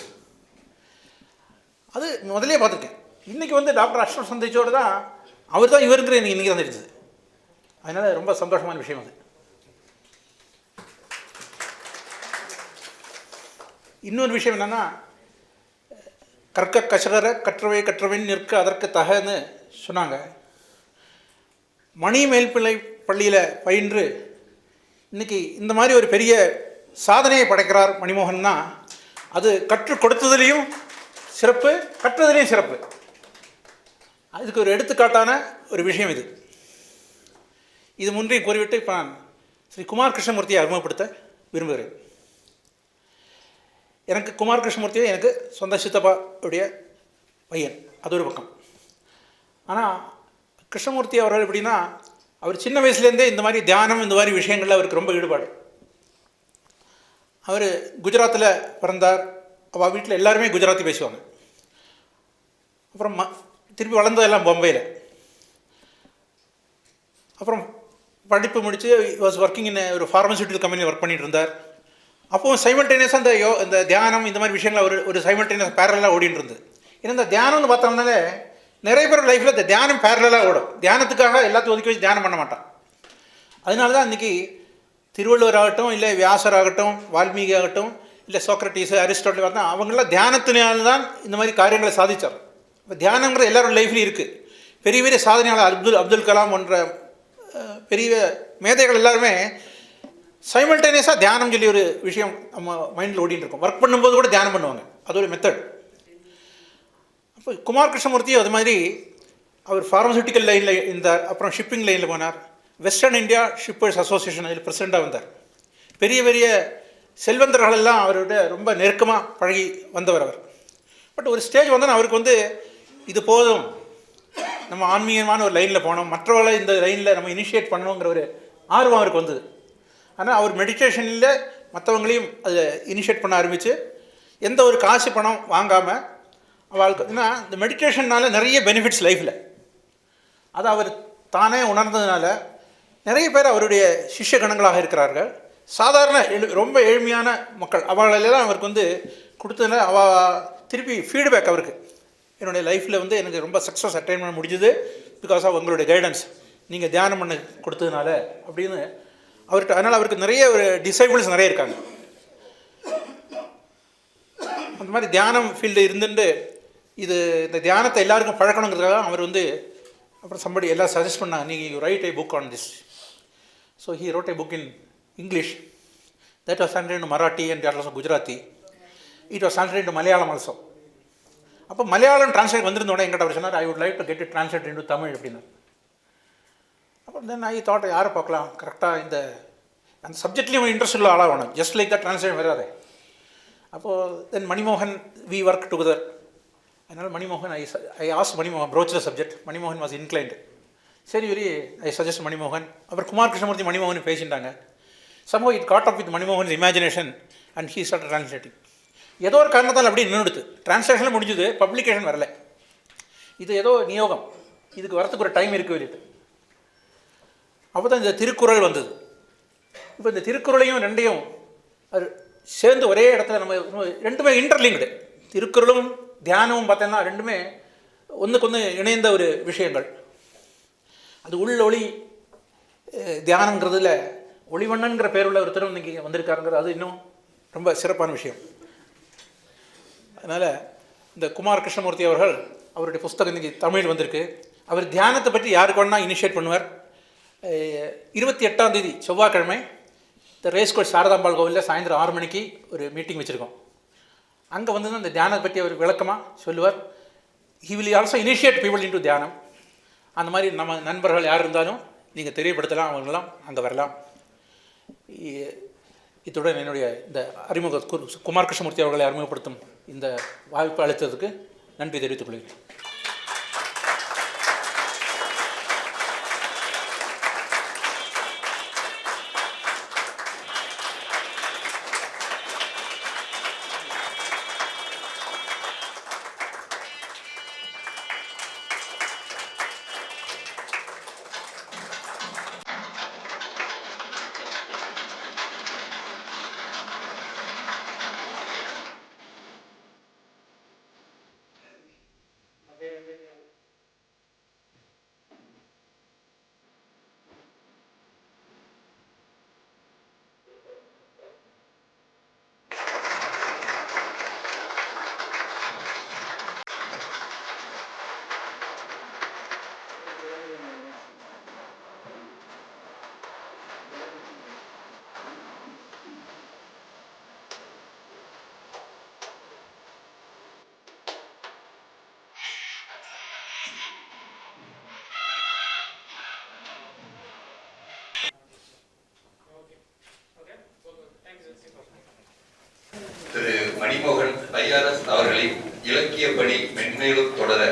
அது முதலே பார்த்துருக்கேன். இன்றைக்கி டாக்டர் அஷ்ரஃப் சந்திச்சோடு தான் அவர் தான் இவருங்கிற எனக்கு இன்றைக்கி தான் தெரிஞ்சது. அதனால் ரொம்ப சந்தோஷமான விஷயம் அது. இன்னொரு விஷயம் என்னென்னா, கற்க கசடர கற்றவை கற்றவன் நிற்க அதற்கு தகன்னு சொன்னாங்க. மணி மேல்பிள்ளை பள்ளியில் பயின்று இன்றைக்கி இந்த மாதிரி ஒரு பெரிய சாதனையை படைக்கிறார் மணிமோகன்னா, அது கற்றுக் கொடுத்ததுலேயும் சிறப்பு, கற்றதுலேயும் சிறப்பு. அதுக்கு ஒரு எடுத்துக்காட்டான ஒரு விஷயம் இது முன்றையும் கூறிவிட்டு இப்போ நான் ஸ்ரீ குமார் கிருஷ்ணமூர்த்தியை அறிமுகப்படுத்த விரும்புகிறேன். எனக்கு குமார் கிருஷ்ணமூர்த்தியை எனக்கு சொந்த சித்தப்பாவுடைய பையன், அது ஒரு பக்கம். ஆனால் கிருஷ்ணமூர்த்தி அவர்கள் எப்படின்னா, அவர் சின்ன வயசுலேருந்தே இந்த மாதிரி தியானம் இந்த மாதிரி விஷயங்களில் அவருக்கு ரொம்ப ஈடுபாடு. அவர் குஜராத்தில் பிறந்தார். அவள் வீட்டில் எல்லாருமே குஜராத்தி பேசுவாங்க. அப்புறம் திருப்பி வளர்ந்ததெல்லாம் பம்பையில். அப்புறம் படிப்பு முடித்து வாஸ் ஒர்க்கிங் இன் ஒரு ஃபார்மசூட்டிக்கல் கம்பெனியில் ஒர்க் பண்ணிகிட்டு இருந்தார். அப்போது சைமல்டேனியஸாக இந்த தியானம் இந்த மாதிரி விஷயங்கள் ஒரு சைமல்டேனியஸ் பேரலாக ஓடிட்டு இருந்தது. ஏன்னா இந்த தியானம்னு பார்த்தோம்னாலே நிறைய பேர் லைஃப்பில் இந்த தியானம் பேரலாக ஓடும். தியானத்துக்காக எல்லாத்தையும் ஒதுக்கி வச்சு தியானம் பண்ண மாட்டான். அதனால தான் இன்றைக்கி திருவள்ளுவர் ஆகட்டும், இல்லை வியாசர் ஆகட்டும், வால்மீகி ஆகட்டும், இல்லை சோக்ரட்டிஸ், அரிஸ்டாட்டில் பார்த்தா அவங்களாம் தியானத்தினால தான் இந்த மாதிரி காரியங்களை சாதித்தார். இப்போ தியானங்கிற எல்லாரோட லைஃப்லையும் இருக்குது. பெரிய பெரிய சாதனையாளர் அப்துல் கலாம் போன்ற பெரிய மேதைகள் எல்லாருமே சைமல்டேனியஸாக தியானம் சொல்லி ஒரு விஷயம் நம்ம மைண்டில் ஓடிட்டு இருக்கோம். ஒர்க் பண்ணும்போது கூட தியானம் பண்ணுவாங்க. அது ஒரு மெத்தட். அப்போ குமார் கிருஷ்ணமூர்த்தியும் அது மாதிரி அவர் ஃபார்மசூட்டிக்கல் லைனில் இருந்தார். அப்புறம் ஷிப்பிங் லைனில் போனார். வெஸ்டர்ன் இந்தியா ஷிப்பர்ஸ் அசோசியேஷன் அதில் பிரசிடெண்ட்டாக வந்தார். பெரிய பெரிய செல்வந்தர்கள் எல்லாம் அவரோட ரொம்ப நெருக்கமாக பழகி வந்தவர் அவர். பட் ஒரு ஸ்டேஜ் வந்தால் அவருக்கு இது போதும், நம்ம ஆன்மீகமான ஒரு லைனில் போனோம், மற்றவர்களை இந்த லைனில் நம்ம இனிஷியேட் பண்ணணுங்கிற ஒரு ஆர்வம் அவருக்கு வந்தது. ஆனால் அவர் மெடிடேஷனில் மற்றவங்களையும் அதை இனிஷியேட் பண்ண ஆரம்பித்து எந்த ஒரு காசு பணம் வாங்காமல் அவளுக்கு ஏன்னா இந்த மெடிடேஷன்னால நிறைய பெனிஃபிட்ஸ் லைஃப்பில் அதை அவர் தானே உணர்ந்ததுனால நிறைய பேர் அவருடைய சிஷ்ய கணங்களாக இருக்கிறார்கள். சாதாரண ரொம்ப ஏழ்மையான மக்கள் அவளெல்லாம் அவருக்கு கொடுத்ததுனால திருப்பி ஃபீட்பேக் அவருக்கு என்னுடைய லைஃப்பில் எனக்கு ரொம்ப சக்ஸஸ் அட்டைன் பண்ண முடிஞ்சுது பிகாஸ் ஆஃப் உங்களுடைய கைடன்ஸ், நீங்கள் தியானம் பண்ண கொடுத்ததுனால அப்படின்னு அவர்கிட்ட. அதனால் அவருக்கு நிறைய ஒரு டிசைபிள்ஸ் நிறைய இருக்காங்க. அந்த மாதிரி தியானம் ஃபீல்டு இருந்துட்டு இந்த தியானத்தை எல்லாருக்கும் பழக்கணுங்கிறதுக்காக அவர் அப்புறம் சம்படி எல்லாம் சஜஸ்ட் பண்ணாங்க, நீங்கள் right a book on this. So he wrote a book in English that was translated into Marathi and also Gujarati. It was translated into Malayalam also. அப்போ மலையாளம் டிரான்ஸ்லேட் வந்திருந்தோடனே எங்கிட்ட அவர் சொன்னார், I would like to get it translate into Tamil அப்படின்னு. அப்புறம் தென் I thought யாரை பார்க்கலாம் கரெக்டாக அந்த சப்ஜெக்ட்லேயும் interest உள்ள ஆளாக வேணும், ஜஸ்ட் லைக் தட் டிரான்ஸ்லேட் வராது. அப்போது தென் மணிமோகன் வி ஒர்க் டுகெதர். அதனால் மணிமோகன் I ask மணிமோகன் brooch the subject. மணிமோகன் was inclined. சரி வெரி ஐ சஜஸ்ட் மணிமோகன். அப்புறம் குமார் கிருஷ்ணமூர்த்தி மணிமோகன் பேசிட்டாங்க. சம்பவ it got up with மணிமோகன்ஸ் imagination and he start translating. ஏதோ ஒரு காரணத்தால் அப்படி நின்றுடுது. டிரான்ஸ்லேஷனில் முடிஞ்சுது, பப்ளிகேஷன் வரல. இது ஏதோ நியோகம், இதுக்கு வரத்துக்கு ஒரு டைம் இருக்குது வெளியிட்டு. அப்போ தான் இந்த திருக்குறள் வந்தது. இப்போ இந்த திருக்குறளையும் ரெண்டையும் அது சேர்ந்து ஒரே இடத்துல நம்ம ரெண்டுமே இன்டர்லிங்க்டு. திருக்குறளும் தியானமும் பார்த்தோன்னா ரெண்டுமே ஒன்றுக்கு இணைந்த ஒரு விஷயங்கள். அது உள்ளொளி தியானங்கிறதுல ஒளிவண்ணன்கிற பேருள்ள ஒருத்தரும் இன்றைக்கி வந்திருக்காருங்கிறது அது இன்னும் ரொம்ப சிறப்பான விஷயம். அதனால் இந்த குமார் கிருஷ்ணமூர்த்தி அவர்கள் அவருடைய புஸ்தகம் இன்றைக்கி தமிழ் வந்திருக்கு. அவர் தியானத்தை பற்றி யாருக்கு வேணால் இனிஷியேட் பண்ணுவார். 28ஆம் தேதி செவ்வாய்க்கிழமை இந்த ரேஸ்கோர்ஸ் சாரதாம்பாள் கோவிலில் சாயந்தரம் 6 மணிக்கு ஒரு மீட்டிங் வச்சுருக்கோம். அங்கே தான் இந்த தியானத்தை பற்றி அவர் விளக்கமாக சொல்லுவார். He will also initiate people into தியானம். அந்த மாதிரி நம்ம நண்பர்கள் யார் இருந்தாலும் நீங்கள் தெரியப்படுத்தலாம், அவங்களெல்லாம் அங்கே வரலாம். இத்துடன் என்னுடைய இந்த அறிமுக குமார் கிருஷ்ணமூர்த்தி அவர்களை அறிமுகப்படுத்தும் இந்த வாய்ப்பு அளித்ததுக்கு நன்றி தெரிவித்துக் கொள்கிறேன். திரு மணிமோகன் ஐஆர்எஸ் அவர்களின் இலக்கிய பணி மென்மேலும் தொடர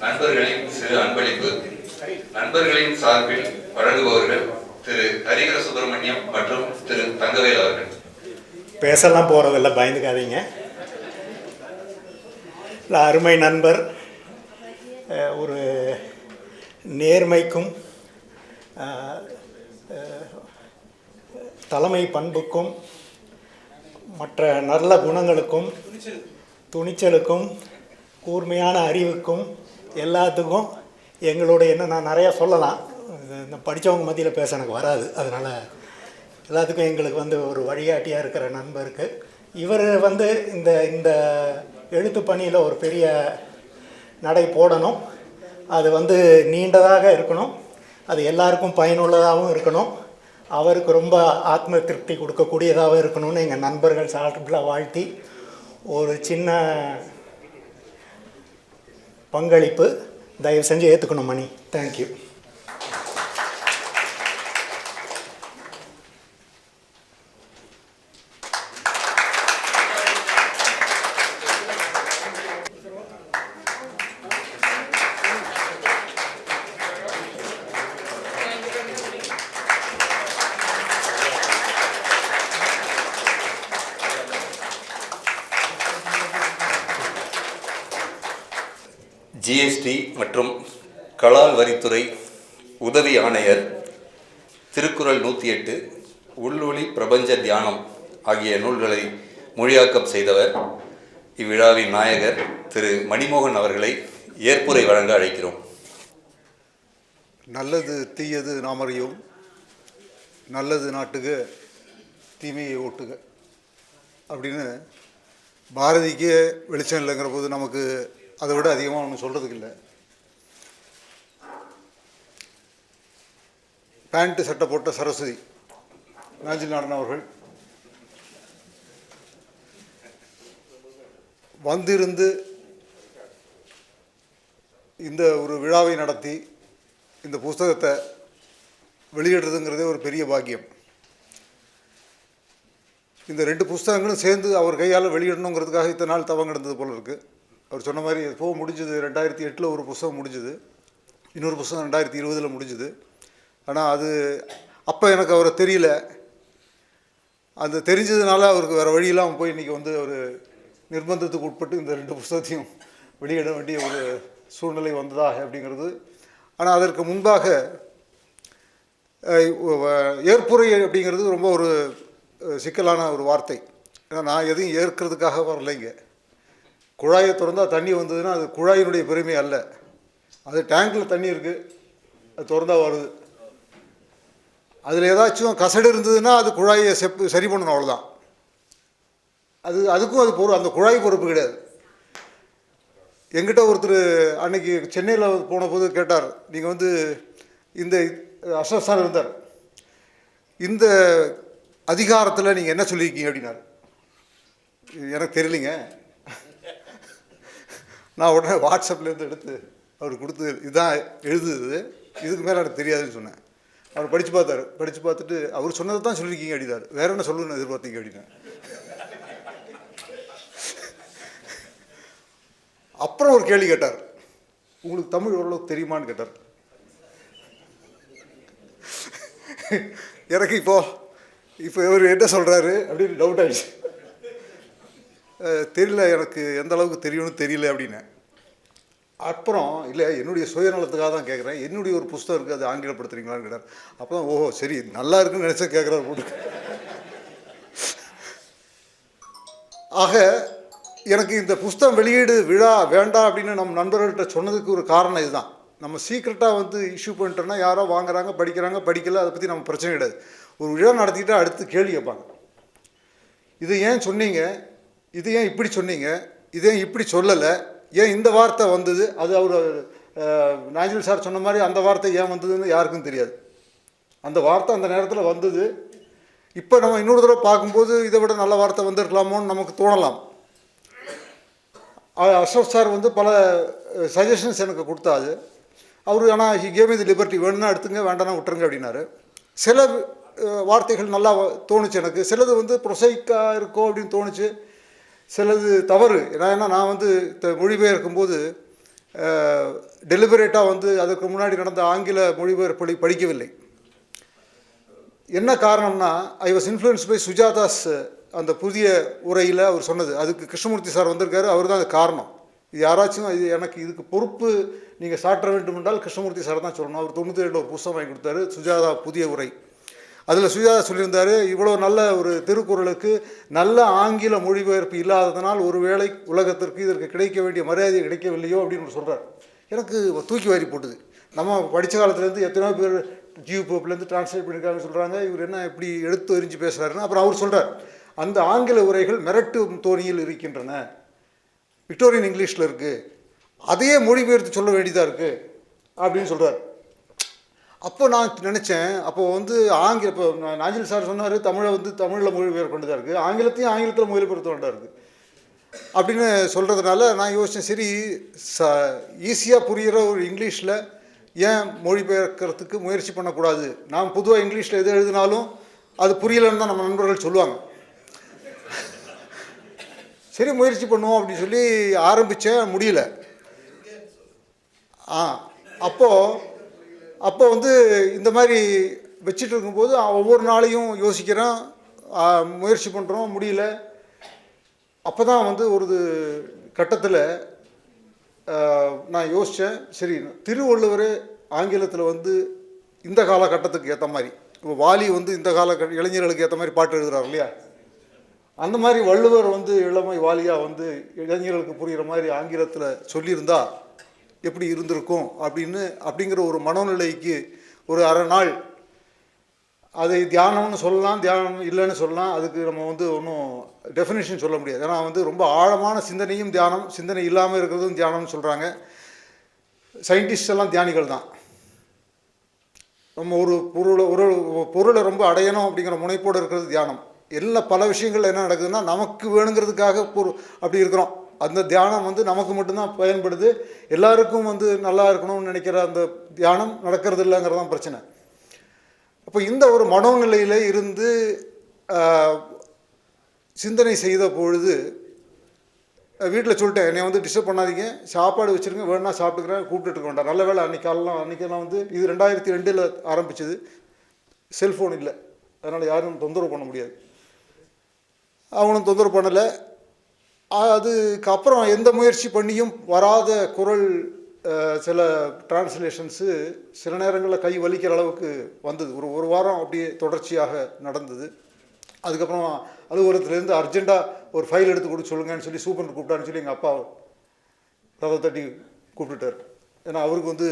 நண்பர்களின் சிறு அன்பளிப்பு. நண்பர்களின் சார்பில் வழங்குபவர்கள் திரு ஹரிஹர சுப்பிரமணியம் மற்றும் திரு தங்கவேல் அவர்கள். பேசலாம் போகிறதில்ல, பயந்துக்காதீங்க. அருமை நண்பர், ஒரு நேர்மைக்கும் தலைமை பண்புக்கும் மற்ற நல்ல குணங்களுக்கும் துணிச்சலுக்கும் கூர்மையான அறிவுக்கும் எல்லாத்துக்கும் எங்களுடைய என்ன நான் நிறையா சொல்லலாம், இந்த படித்தவங்க மத்தியில் பேச எனக்கு வராது. அதனால் எல்லாத்துக்கும் எங்களுக்கு வந்து ஒரு வழிகாட்டியாக இருக்கிற நண்பருக்கு இவர் வந்து இந்த இந்த எழுத்து பணியில் ஒரு பெரிய நடை போடணும். அது வந்து நீண்டதாக இருக்கணும், அது எல்லாருக்கும் பயனுள்ளதாகவும் இருக்கணும், அவருக்கு ரொம்ப ஆத்ம திருப்தி கொடுக்கக்கூடியதாகவும் இருக்கணும்னு எங்கள் நண்பர்கள் சார்பில் வாழ்த்தி ஒரு சின்ன பங்களிப்பு தயவு செஞ்சு ஏற்றுக்கணும் மணி. தேங்க்யூ. ஜிஎஸ்டி மற்றும் கலால் வரித்துறை உதவி ஆணையர், திருக்குறள் 108, உள்ளொளி பிரபஞ்ச தியானம் ஆகிய நூல்களை மொழியாக்கம் செய்தவர் இவ்விழாவின் நாயகர் திரு மணிமோகன் அவர்களை ஏற்புரை வழங்க அழைக்கிறோம். நல்லது தீயது நாம் அறியோம், நல்லது நாட்டுக தீமையை ஓட்டுக அப்படின்னு பாரதிக்கு வெளிச்சம் இல்லைங்கிற போது நமக்கு அதை விட அதிகமாக ஒன்றும் சொல்கிறதுக்கு இல்லை. பேண்ட்டு சட்டை போட்ட சரஸ்வதி நாஞ்சில் நாடன் அவர்கள் வந்திருந்து இந்த ஒரு விழாவை நடத்தி இந்த புஸ்தகத்தை வெளியிடுறதுங்கிறதே ஒரு பெரிய பாக்கியம். இந்த 2 புஸ்தகங்களும் சேர்ந்து அவர் கையால் வெளியிடணுங்கிறதுக்காக இத்தனை நாள் தவம் கிடந்தது போல் இருக்குது. அவர் சொன்ன மாதிரி எப்போ முடிஞ்சது, 2008 ஒரு புஸ்தகம் முடிஞ்சுது, இன்னொரு புஸ்தகம் 2020 முடிஞ்சுது. ஆனால் அது அப்போ எனக்கு அவரை தெரியல. அது தெரிஞ்சதுனால அவருக்கு வேறு வழியெல்லாம் போய் இன்றைக்கி வந்து ஒரு நிர்பந்தத்துக்கு உட்பட்டு இந்த 2 புஸ்தகத்தையும் வெளியிட வேண்டிய ஒரு சூழ்நிலை வந்ததா அப்படிங்கிறது. ஆனால் அதற்கு முன்பாக ஏற்புரை அப்படிங்கிறது ரொம்ப ஒரு சிக்கலான ஒரு வார்த்தை. ஏன்னா நான் எதையும் ஏற்கிறதுக்காக வரலைங்க. குழாயை திறந்தால் தண்ணி வந்ததுன்னா அது குழாயினுடைய பெருமை அல்ல, அது டேங்கில் தண்ணி இருக்குது, அது திறந்தால் வருது. அதில் ஏதாச்சும் கசடு இருந்ததுன்னா அது குழாயை சரி பண்ணணும், அவ்வளோதான். அதுக்கும் அது அந்த குழாய் பொறுப்பு கிடையாது. எங்கிட்ட ஒருத்தர் அன்னைக்கு சென்னையில் போன போது கேட்டார், நீங்கள் வந்து இந்த அசோக் சார் இருந்தார், இந்த அதிகாரத்தில் நீங்கள் என்ன சொல்லியிருக்கீங்க அப்படின்னாரு. எனக்கு தெரியலிங்க. நான் உடனே வாட்ஸ்அப்லேருந்து எடுத்து அவர் கொடுத்து இதுதான் எழுதுது, இதுக்கு மேலே எனக்கு தெரியாதுன்னு சொன்னேன். அவர் படித்து பார்த்தார். படித்து பார்த்துட்டு அவர் சொன்னதை தான் சொல்லியிருக்கீங்க அப்படின்னாரு. வேற என்ன சொல்லணும்னு எதிர்பார்த்தீங்க அப்படின்னா. அப்புறம் ஒரு கேள்வி கேட்டார், உங்களுக்கு தமிழ் ஓரளவுக்கு தெரியுமான்னு கேட்டார். எனக்கு இப்போ இவர் என்ன சொல்கிறாரு அப்படின்னு டவுட் ஆகிடுச்சு. தெரியல, எனக்கு எந்த அளவுக்கு தெரியும்னு தெரியல அப்படின்னு. அப்புறம் இல்லை, என்னுடைய சுயநலத்துக்காக தான் கேட்குறேன், என்னுடைய ஒரு புஸ்தகம் இருக்குது, அது ஆங்கிலப்படுத்துறீங்களான்னு கேட்டார். அப்போ தான் ஓஹோ சரி நல்லா இருக்குன்னு நினச்சா கேட்குறாரு போட்டு. ஆக எனக்கு இந்த புஸ்தகம் வெளியீடு விழா வேண்டாம் அப்படின்னு நம்ம நண்பர்கள்ட்ட சொன்னதுக்கு ஒரு காரணம் இதுதான். நம்ம சீக்ரெட்டாக வந்து இஷ்யூ பண்ணிட்டோன்னா யாரோ வாங்குறாங்க, படிக்கிறாங்க, படிக்கல, அதை பற்றி நம்ம பிரச்சனை கிடையாது. ஒரு விழா நடத்திக்கிட்டு அடுத்து கேள்வி கேட்பாங்க, இது ஏன் சொன்னீங்க, இது ஏன் இப்படி சொன்னீங்க, இது ஏன் இப்படி சொல்லலை, ஏன் இந்த வார்த்தை வந்தது, அது அவர் நாஜில் சார் சொன்ன மாதிரி அந்த வார்த்தை ஏன் வந்ததுன்னு யாருக்கும் தெரியாது. அந்த வார்த்தை அந்த நேரத்தில் வந்தது. இப்போ நம்ம இன்னொரு தடவை பார்க்கும்போது இதை விட நல்ல வார்த்தை வந்திருக்கலாமோன்னு நமக்கு தோணலாம். அசோக் சார் வந்து பல சஜஷன்ஸ் எனக்கு கொடுத்தாது. அவர் ஆனால் ஹி கேம் இது லிபர்ட்டி, வேணும்னா எடுத்துங்க, வேண்டாம்னா விட்டுருங்க அப்படின்னாரு. சில வார்த்தைகள் நல்லா தோணுச்சு எனக்கு, சிலது வந்து ப்ரொசைக்காக இருக்கோ அப்படின்னு தோணுச்சு, சிலது தவறு. ஏன்னா நான் வந்து மொழிபெயர்க்கும்போது டெலிபரேட்டாக வந்து அதுக்கு முன்னாடி நடந்த ஆங்கில மொழிபெயர்ப்பு படிக்கவில்லை. என்ன காரணம்னா, ஐ வாஸ் இன்ஃப்ளூயன்ஸ் பை சுஜாதாஸ் அந்த புதிய உரையில் அவர் சொன்னது. அதுக்கு கிருஷ்ணமூர்த்தி சார் வந்திருக்காரு, அவர் தான் அது காரணம். இது யாராச்சும் இது எனக்கு இதுக்கு பொறுப்பு நீங்கள் சாட்ட வேண்டும் என்றால் கிருஷ்ணமூர்த்தி சார் தான் சொல்லணும். அவர் 97 ஒரு புத்தகம் வாங்கி கொடுத்தாரு, சுஜாதா புதிய உரை. அதில் சுஜாதா சொல்லியிருந்தார், இவ்வளோ நல்ல ஒரு திருக்குறளுக்கு நல்ல ஆங்கில மொழிபெயர்ப்பு இல்லாததனால் ஒருவேளை உலகத்திற்கு இதற்கு கிடைக்க வேண்டிய மரியாதை கிடைக்கவில்லையோ அப்படின்னு சொல்கிறார். எனக்கு தூக்கி வாரி போட்டுது. நம்ம படித்த காலத்துலேருந்து எத்தனையோ பேர் ஜியூ போப்லேருந்து டிரான்ஸ்லேட் பண்ணியிருக்காங்கன்னு சொல்கிறாங்க. இவர் என்ன இப்படி எடுத்து எரிஞ்சு பேசுகிறாருன்னு. அப்புறம் அவர் சொல்கிறார், அந்த ஆங்கில உரைகள் மிரட்டும் தோணியில் இருக்கின்றன, விக்டோரியன் இங்கிலீஷில் இருக்குது, அதையே மொழிபெயர்த்து சொல்ல வேண்டியதாக இருக்குது அப்படின்னு சொல்கிறார். அப்போ நான் நினச்சேன், அப்போது வந்து இப்போ நாஞ்சில் சார் சொன்னார் தமிழை வந்து தமிழில் மொழிபெயர்க்க வேண்டியதாக இருக்குது, ஆங்கிலத்தையும் ஆங்கிலத்தில் மொழிபெயர்த்த வேண்டியதாக இருக்குது அப்படின்னு சொல்கிறதுனால நான் யோசித்தேன், சரி ஈஸியாக புரிகிற ஒரு இங்கிலீஷில் ஏன் மொழிபெயர்க்கிறதுக்கு முயற்சி பண்ணக்கூடாது. நாம் பொதுவாக இங்கிலீஷில் எது எழுதினாலும் அது புரியலன்னு தான் நம்ம நண்பர்கள் சொல்லுவாங்க. சரி முயற்சி பண்ணுவோம் அப்படின்னு சொல்லி ஆரம்பித்தேன், முடியல. அப்போ வந்து இந்த மாதிரி வச்சுட்டு இருக்கும்போது ஒவ்வொரு நாளையும் யோசிக்கிறேன், முயற்சி பண்ணுறோம், முடியல. அப்போ தான் வந்து ஒரு கட்டத்தில் நான் யோசித்தேன், சரி திருவள்ளுவர் ஆங்கிலத்தில் வந்து இந்த காலகட்டத்துக்கு ஏற்ற மாதிரி, இப்போ வாலி வந்து இந்த இளைஞர்களுக்கு ஏற்ற மாதிரி பாட்டு எழுதுகிறார் இல்லையா, அந்த மாதிரி வள்ளுவர் வந்து இளமை வாலியாக வந்து இளைஞர்களுக்கு புரிகிற மாதிரி ஆங்கிலத்தில் சொல்லியிருந்தா எப்படி இருந்திருக்கும் அப்படிங்கிற ஒரு மனோநிலைக்கு ஒரு அரை நாள் அதை தியானம்னு சொல்லலாம், தியானம் இல்லைன்னு சொல்லலாம். அதுக்கு நம்ம வந்து ஒன்றும் டெஃபினேஷன் சொல்ல முடியாது. ஏன்னா வந்து ரொம்ப ஆழமான சிந்தனையும் தியானம், சிந்தனை இல்லாமல் இருக்கிறதும் தியானம்னு சொல்கிறாங்க. சயின்டிஸ்ட் எல்லாம் தியானிகள் தான். நம்ம ஒரு பொருளை ரொம்ப அடையணும் அப்படிங்கிற முனைப்போடு இருக்கிறது தியானம். பல விஷயங்கள் என்ன நடக்குதுன்னா, நமக்கு வேணுங்கிறதுக்காக அப்படி இருக்கிறோம். அந்த தியானம் வந்து நமக்கு மட்டும்தான் பயன்படுது. எல்லாருக்கும் வந்து நல்லா இருக்கணும்னு நினைக்கிற அந்த தியானம் நடக்கிறது இல்லைங்கிறது தான் பிரச்சனை. அப்போ இந்த ஒரு மனோநிலையில் இருந்து சிந்தனை செய்த பொழுது வீட்டில் சொல்லிட்டேன், என்னை வந்து டிஸ்டர்ப் பண்ணாதீங்க, சாப்பாடு வச்சுருங்க, வேணா சாப்பிட்டுக்கிறேன், கூப்பிட்டுட்டு இருக்க வேண்டாம். நல்ல வேலை அன்றைக்கெல்லாம் வந்து இது 2002 ஆரம்பிச்சது, செல்ஃபோன் இல்லை, அதனால் யாரும் தொந்தரவு பண்ண முடியாது. அவனும் தொந்தரவு பண்ணலை. அதுக்கப்புறம் எந்த முயற்சி பண்ணியும் வராத குரல் சில டிரான்ஸ்லேஷன்ஸு சில நேரங்களில் கை வலிக்கிற அளவுக்கு வந்தது. ஒரு வாரம் அப்படியே தொடர்ச்சியாக நடந்தது. அதுக்கப்புறம் அலுவலகத்துலேருந்து அர்ஜெண்ட்டாக ஒரு ஃபைல் எடுத்து கொடுத்து சொல்லுங்கன்னு சொல்லி சூப்பர் கூப்பிட்டான்னு சொல்லி எங்கள் அப்பா கதவை தட்டி கூப்பிட்டுட்டார். ஏன்னா அவருக்கு வந்து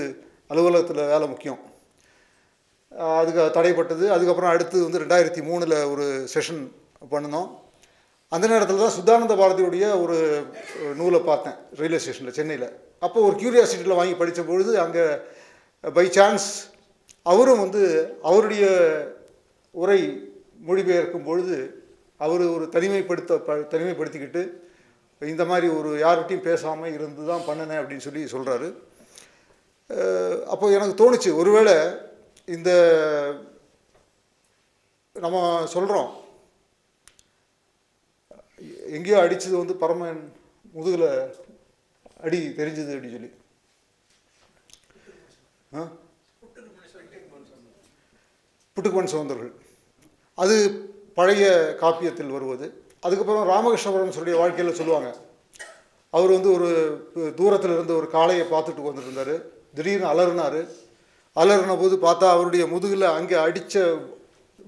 அலுவலகத்தில் வேலை முக்கியம். அதுக்கு தடைப்பட்டது. அதுக்கப்புறம் அடுத்து வந்து 2003 ஒரு செஷன் பண்ணினோம். அந்த நேரத்தில் தான் சுத்தானந்த பாரதியுடைய ஒரு நூலை பார்த்தேன் ரயில்வே ஸ்டேஷனில், சென்னையில். அப்போ ஒரு கியூரியாசிட்டியில் வாங்கி படித்த பொழுது அங்கே பை சான்ஸ் அவரும் வந்து அவருடைய உரை மொழிபெயர்க்கும் பொழுது அவர் ஒரு தனிமைப்படுத்திக்கிட்டு இந்த மாதிரி ஒரு யார்கிட்டையும் பேசாமல் இருந்து தான் பண்ணினேன் அப்படின்னு சொல்லி சொல்கிறாரு. அப்போ எனக்கு தோணுச்சு, ஒருவேளை இந்த நம்ம சொல்கிறோம் எங்கேயோ அடித்தது வந்து பரமன் முதுகில் அடி தெரிஞ்சுது அப்படின்னு சொல்லி, புட்டுக்குமன் சௌந்தர்கள், அது பழைய காப்பியத்தில் வருவது. அதுக்கப்புறம் ராமகிருஷ்ண பரமஹம்சருடைய வாழ்க்கையில் சொல்லுவாங்க, அவர் வந்து ஒரு தூரத்தில் இருந்து ஒரு காளையை பார்த்துட்டு வந்துட்டு இருந்தார். திடீர்னு அலறின போது பார்த்தா அவருடைய முதுகில் அங்கே அடித்த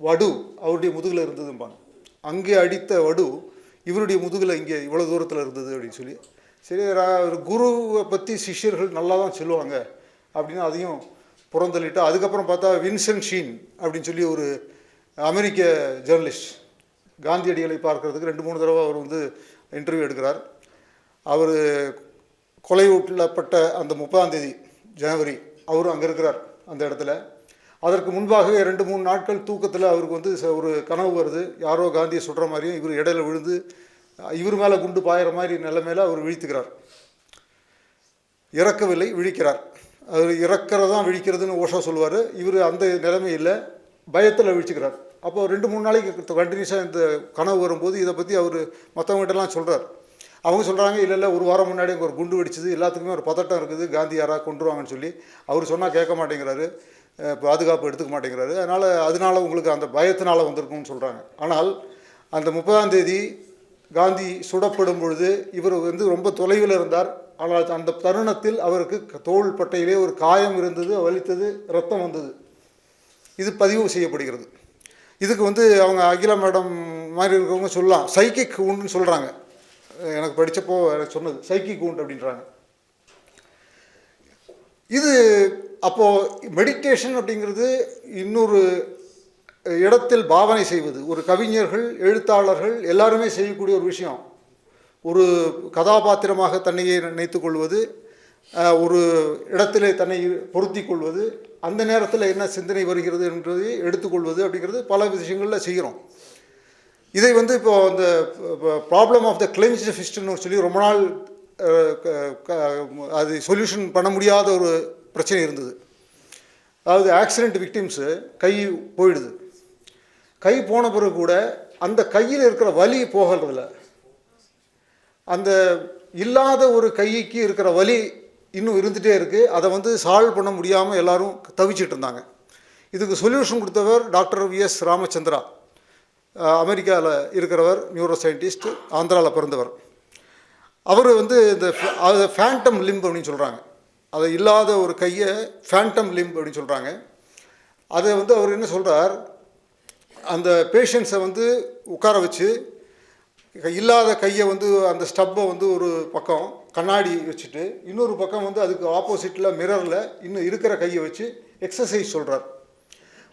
வடு அவருடைய முதுகில் இருந்ததும்பாங்க. அங்கே அடித்த வடு இவருடைய முதுகில் இங்கே இவ்வளோ தூரத்தில் இருந்தது அப்படின்னு சொல்லி. சரி, ஒரு குருவை பற்றி சிஷ்யர்கள் நல்லா தான் சொல்லுவாங்க அப்படின்னு அதையும் புறந்தள்ளிட்டு, அதுக்கப்புறம் பார்த்தா வின்சென்ட் ஷீன் அப்படின்னு சொல்லி ஒரு அமெரிக்க ஜேர்னலிஸ்ட் காந்தியடிகளை பார்க்கறதுக்கு 2-3 தடவை அவர் வந்து இன்டர்வியூ எடுக்கிறார். அவர் கொலையூட்டப்பட்ட அந்த 30ஆம் தேதி ஜனவரி அவரும் அங்கே இருக்கிறார் அந்த இடத்துல. அதற்கு முன்பாகவே 2-3 நாட்கள் தூக்கத்தில் அவருக்கு வந்து ஒரு கனவு வருது, யாரோ காந்தியை சுடுற மாதிரியும் இவர் இடையில விழுந்து இவர் மேலே குண்டு பாயிற மாதிரி நிலைமையில் அவர் விழித்துக்கிறார். இறக்கவில்லை, விழிக்கிறார். அவர் இறக்கிறதான் விழிக்கிறதுன்னு ஓஷோ சொல்லுவார். இவர் அந்த நிலைமையில் பயத்தில் விழிச்சுக்கிறார். அப்போ 2-3 நாளைக்கு கண்டினியூஸாக இந்த கனவு வரும்போது இதை பற்றி அவர் மற்றவங்ககிட்டலாம் சொல்கிறார். அவங்க சொல்கிறாங்க, இல்லை ஒரு வாரம் முன்னாடி அங்கே ஒரு குண்டு வெடிச்சது, எல்லாத்துக்குமே ஒரு பதட்டம் இருக்குது, காந்தி யாராக கொண்டுருவாங்கன்னு சொல்லி. அவர் சொன்னால் கேட்க மாட்டேங்கிறாரு, பாதுகாப்பு எடுத்துக்க மாட்டேங்கிறாரு. அதனால் உங்களுக்கு அந்த பயத்தினால் வந்திருக்கும்னு சொல்கிறாங்க. ஆனால் அந்த 30ஆம் தேதி காந்தி சுடப்படும் பொழுது இவர் வந்து ரொம்ப தொலைவில் இருந்தார். ஆனால் அந்த தருணத்தில் அவருக்கு தோள் பட்டையிலே ஒரு காயம் இருந்தது, வலித்தது, ரத்தம் வந்தது. இது பதிவு செய்யப்படுகிறது. இதுக்கு வந்து அவங்க அகிலா மேடம் மாதிரி இருக்கிறவங்க சொல்லலாம், சைக்கிக் உண்டுன்னு சொல்கிறாங்க. எனக்கு படித்தப்போ எனக்கு சொன்னது சைக்கிக் உண்டு அப்படின்றாங்க. இது அப்போது மெடிடேஷன் அப்படிங்கிறது இன்னொரு இடத்தில் பாவனை செய்வது, ஒரு கவிஞர்கள், எழுத்தாளர்கள் எல்லாருமே செய்யக்கூடிய ஒரு விஷயம். ஒரு கதாபாத்திரமாக தன்னையே நினைத்து கொள்வது, ஒரு இடத்திலே தன்னை பொருத்தி கொள்வது, அந்த நேரத்தில் என்ன சிந்தனை வருகிறது என்பதை எடுத்துக்கொள்வது அப்படிங்கிறது பல விஷயங்களில் செய்கிறோம். இதை வந்து இப்போ அந்த ப்ராப்ளம் ஆஃப் த கிளென்ச்டு ஃபிஸ்ட்னு சொல்லி ரொம்ப நாள் அது சொல்யூஷன் பண்ண முடியாத ஒரு பிரச்சனை இருந்தது. அதாவது ஆக்சிடெண்ட் விக்டிம்ஸு கை போயிடுது, கை போன பிறகு கூட அந்த கையில் இருக்கிற வலி போகிறதில்ல, அந்த இல்லாத ஒரு கைக்கு இருக்கிற வலி இன்னும் இருந்துகிட்டே இருக்குது. அதை வந்து சால்வ் பண்ண முடியாமல் எல்லோரும் தவிச்சிட்டு இருந்தாங்க. இதுக்கு சொல்யூஷன் கொடுத்தவர் டாக்டர் விஎஸ் ராமச்சந்திரா, அமெரிக்காவில் இருக்கிறவர், நியூரோ சயின்டிஸ்ட், ஆந்திராவில் பிறந்தவர். அவர் வந்து இந்த ஃபேண்டம் லிம்ப் அப்படின்னு சொல்கிறாங்க, அதை இல்லாத ஒரு கையை ஃபேண்டம் லிம்ப் அப்படின்னு சொல்கிறாங்க. அதை வந்து அவர் என்ன சொல்கிறார், அந்த பேஷண்ட்ஸை வந்து உட்கார வச்சு இல்லாத கையை வந்து அந்த ஸ்டப்பை வந்து ஒரு பக்கம் கண்ணாடி வச்சுட்டு இன்னொரு பக்கம் வந்து அதுக்கு ஆப்போசிட்டில் மிரரில் இன்னும் இருக்கிற கையை வச்சு எக்ஸசைஸ் சொல்கிறார்.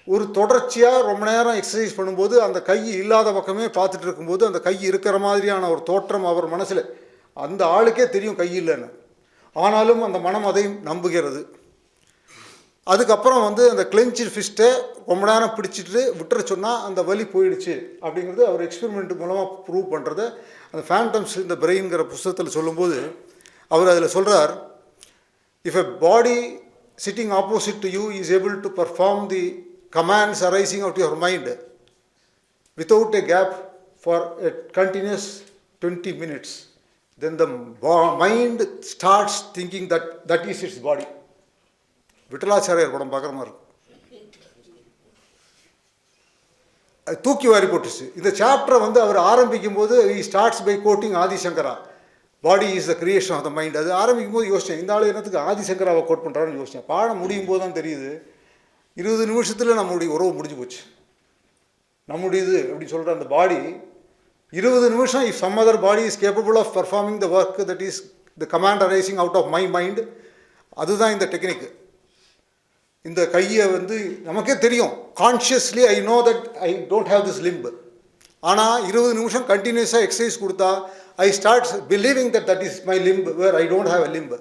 ஒரு தொடர்ச்சியாக ரொம்ப நேரம் எக்ஸசைஸ் பண்ணும்போது அந்த கை இல்லாத பக்கமே பார்த்துட்டு இருக்கும்போது அந்த கை இருக்கிற மாதிரியான ஒரு தோற்றம் அவர் மனசில், அந்த ஆளுக்கே தெரியும் கை இல்லைன்னு, ஆனாலும் அந்த மனம் அதை நம்புகிறது. அதுக்கப்புறம் வந்து அந்த கிளென்ச்டு ஃபிஸ்ட்டை ரொம்ப நேரம் பிடிச்சிட்டு விட்டுற சொன்னால் அந்த வலி போயிடுச்சு அப்படிங்கிறது அவர் எக்ஸ்பெரிமெண்ட் மூலமாக ப்ரூவ் பண்ணுறத அந்த ஃபேண்டம்ஸ் இந்த பிரெயின்கிற புஸ்தகத்தில் சொல்லும்போது அவர் அதில் சொல்கிறார், if a body sitting opposite to you is able to perform the commands arising out of your mind without a gap for a continuous 20 minutes, then the mind starts thinking that is its body. விட்டலாச்சாரியார் படம் பார்க்குற மாதிரி இருக்கும், அது தூக்கி வாரி போட்டுச்சு. இந்த சாப்டரை வந்து அவர் ஆரம்பிக்கும் போது he starts by quoting Adi Shankara, body is the creation of the mind. அது ஆரம்பிக்கும் போது யோசித்தேன், இந்த ஆள் என்னத்துக்கு ஆதிசங்கராவை கோட் பண்ணுறாருன்னு யோசித்தேன். பாடம் முடியும் போது தான் தெரியுது 20 நிமிஷத்தில் நம்மளுடைய உறவு முடிஞ்சு போச்சு. நம்முடையது அப்படின்னு சொல்கிற அந்த பாடி 20 நிமிஷம், if some other body is capable of performing the work that is the command arising out of my mind, அதுதான் இந்த டெக்னிக். இந்த கையை வந்து நமக்கே தெரியும், consciously I know that I don't have this limb, ஆனால் 20 நிமிஷம் கண்டினியூஸாக எக்ஸசைஸ் கொடுத்தா I start believing that is my limb where I don't have a limb.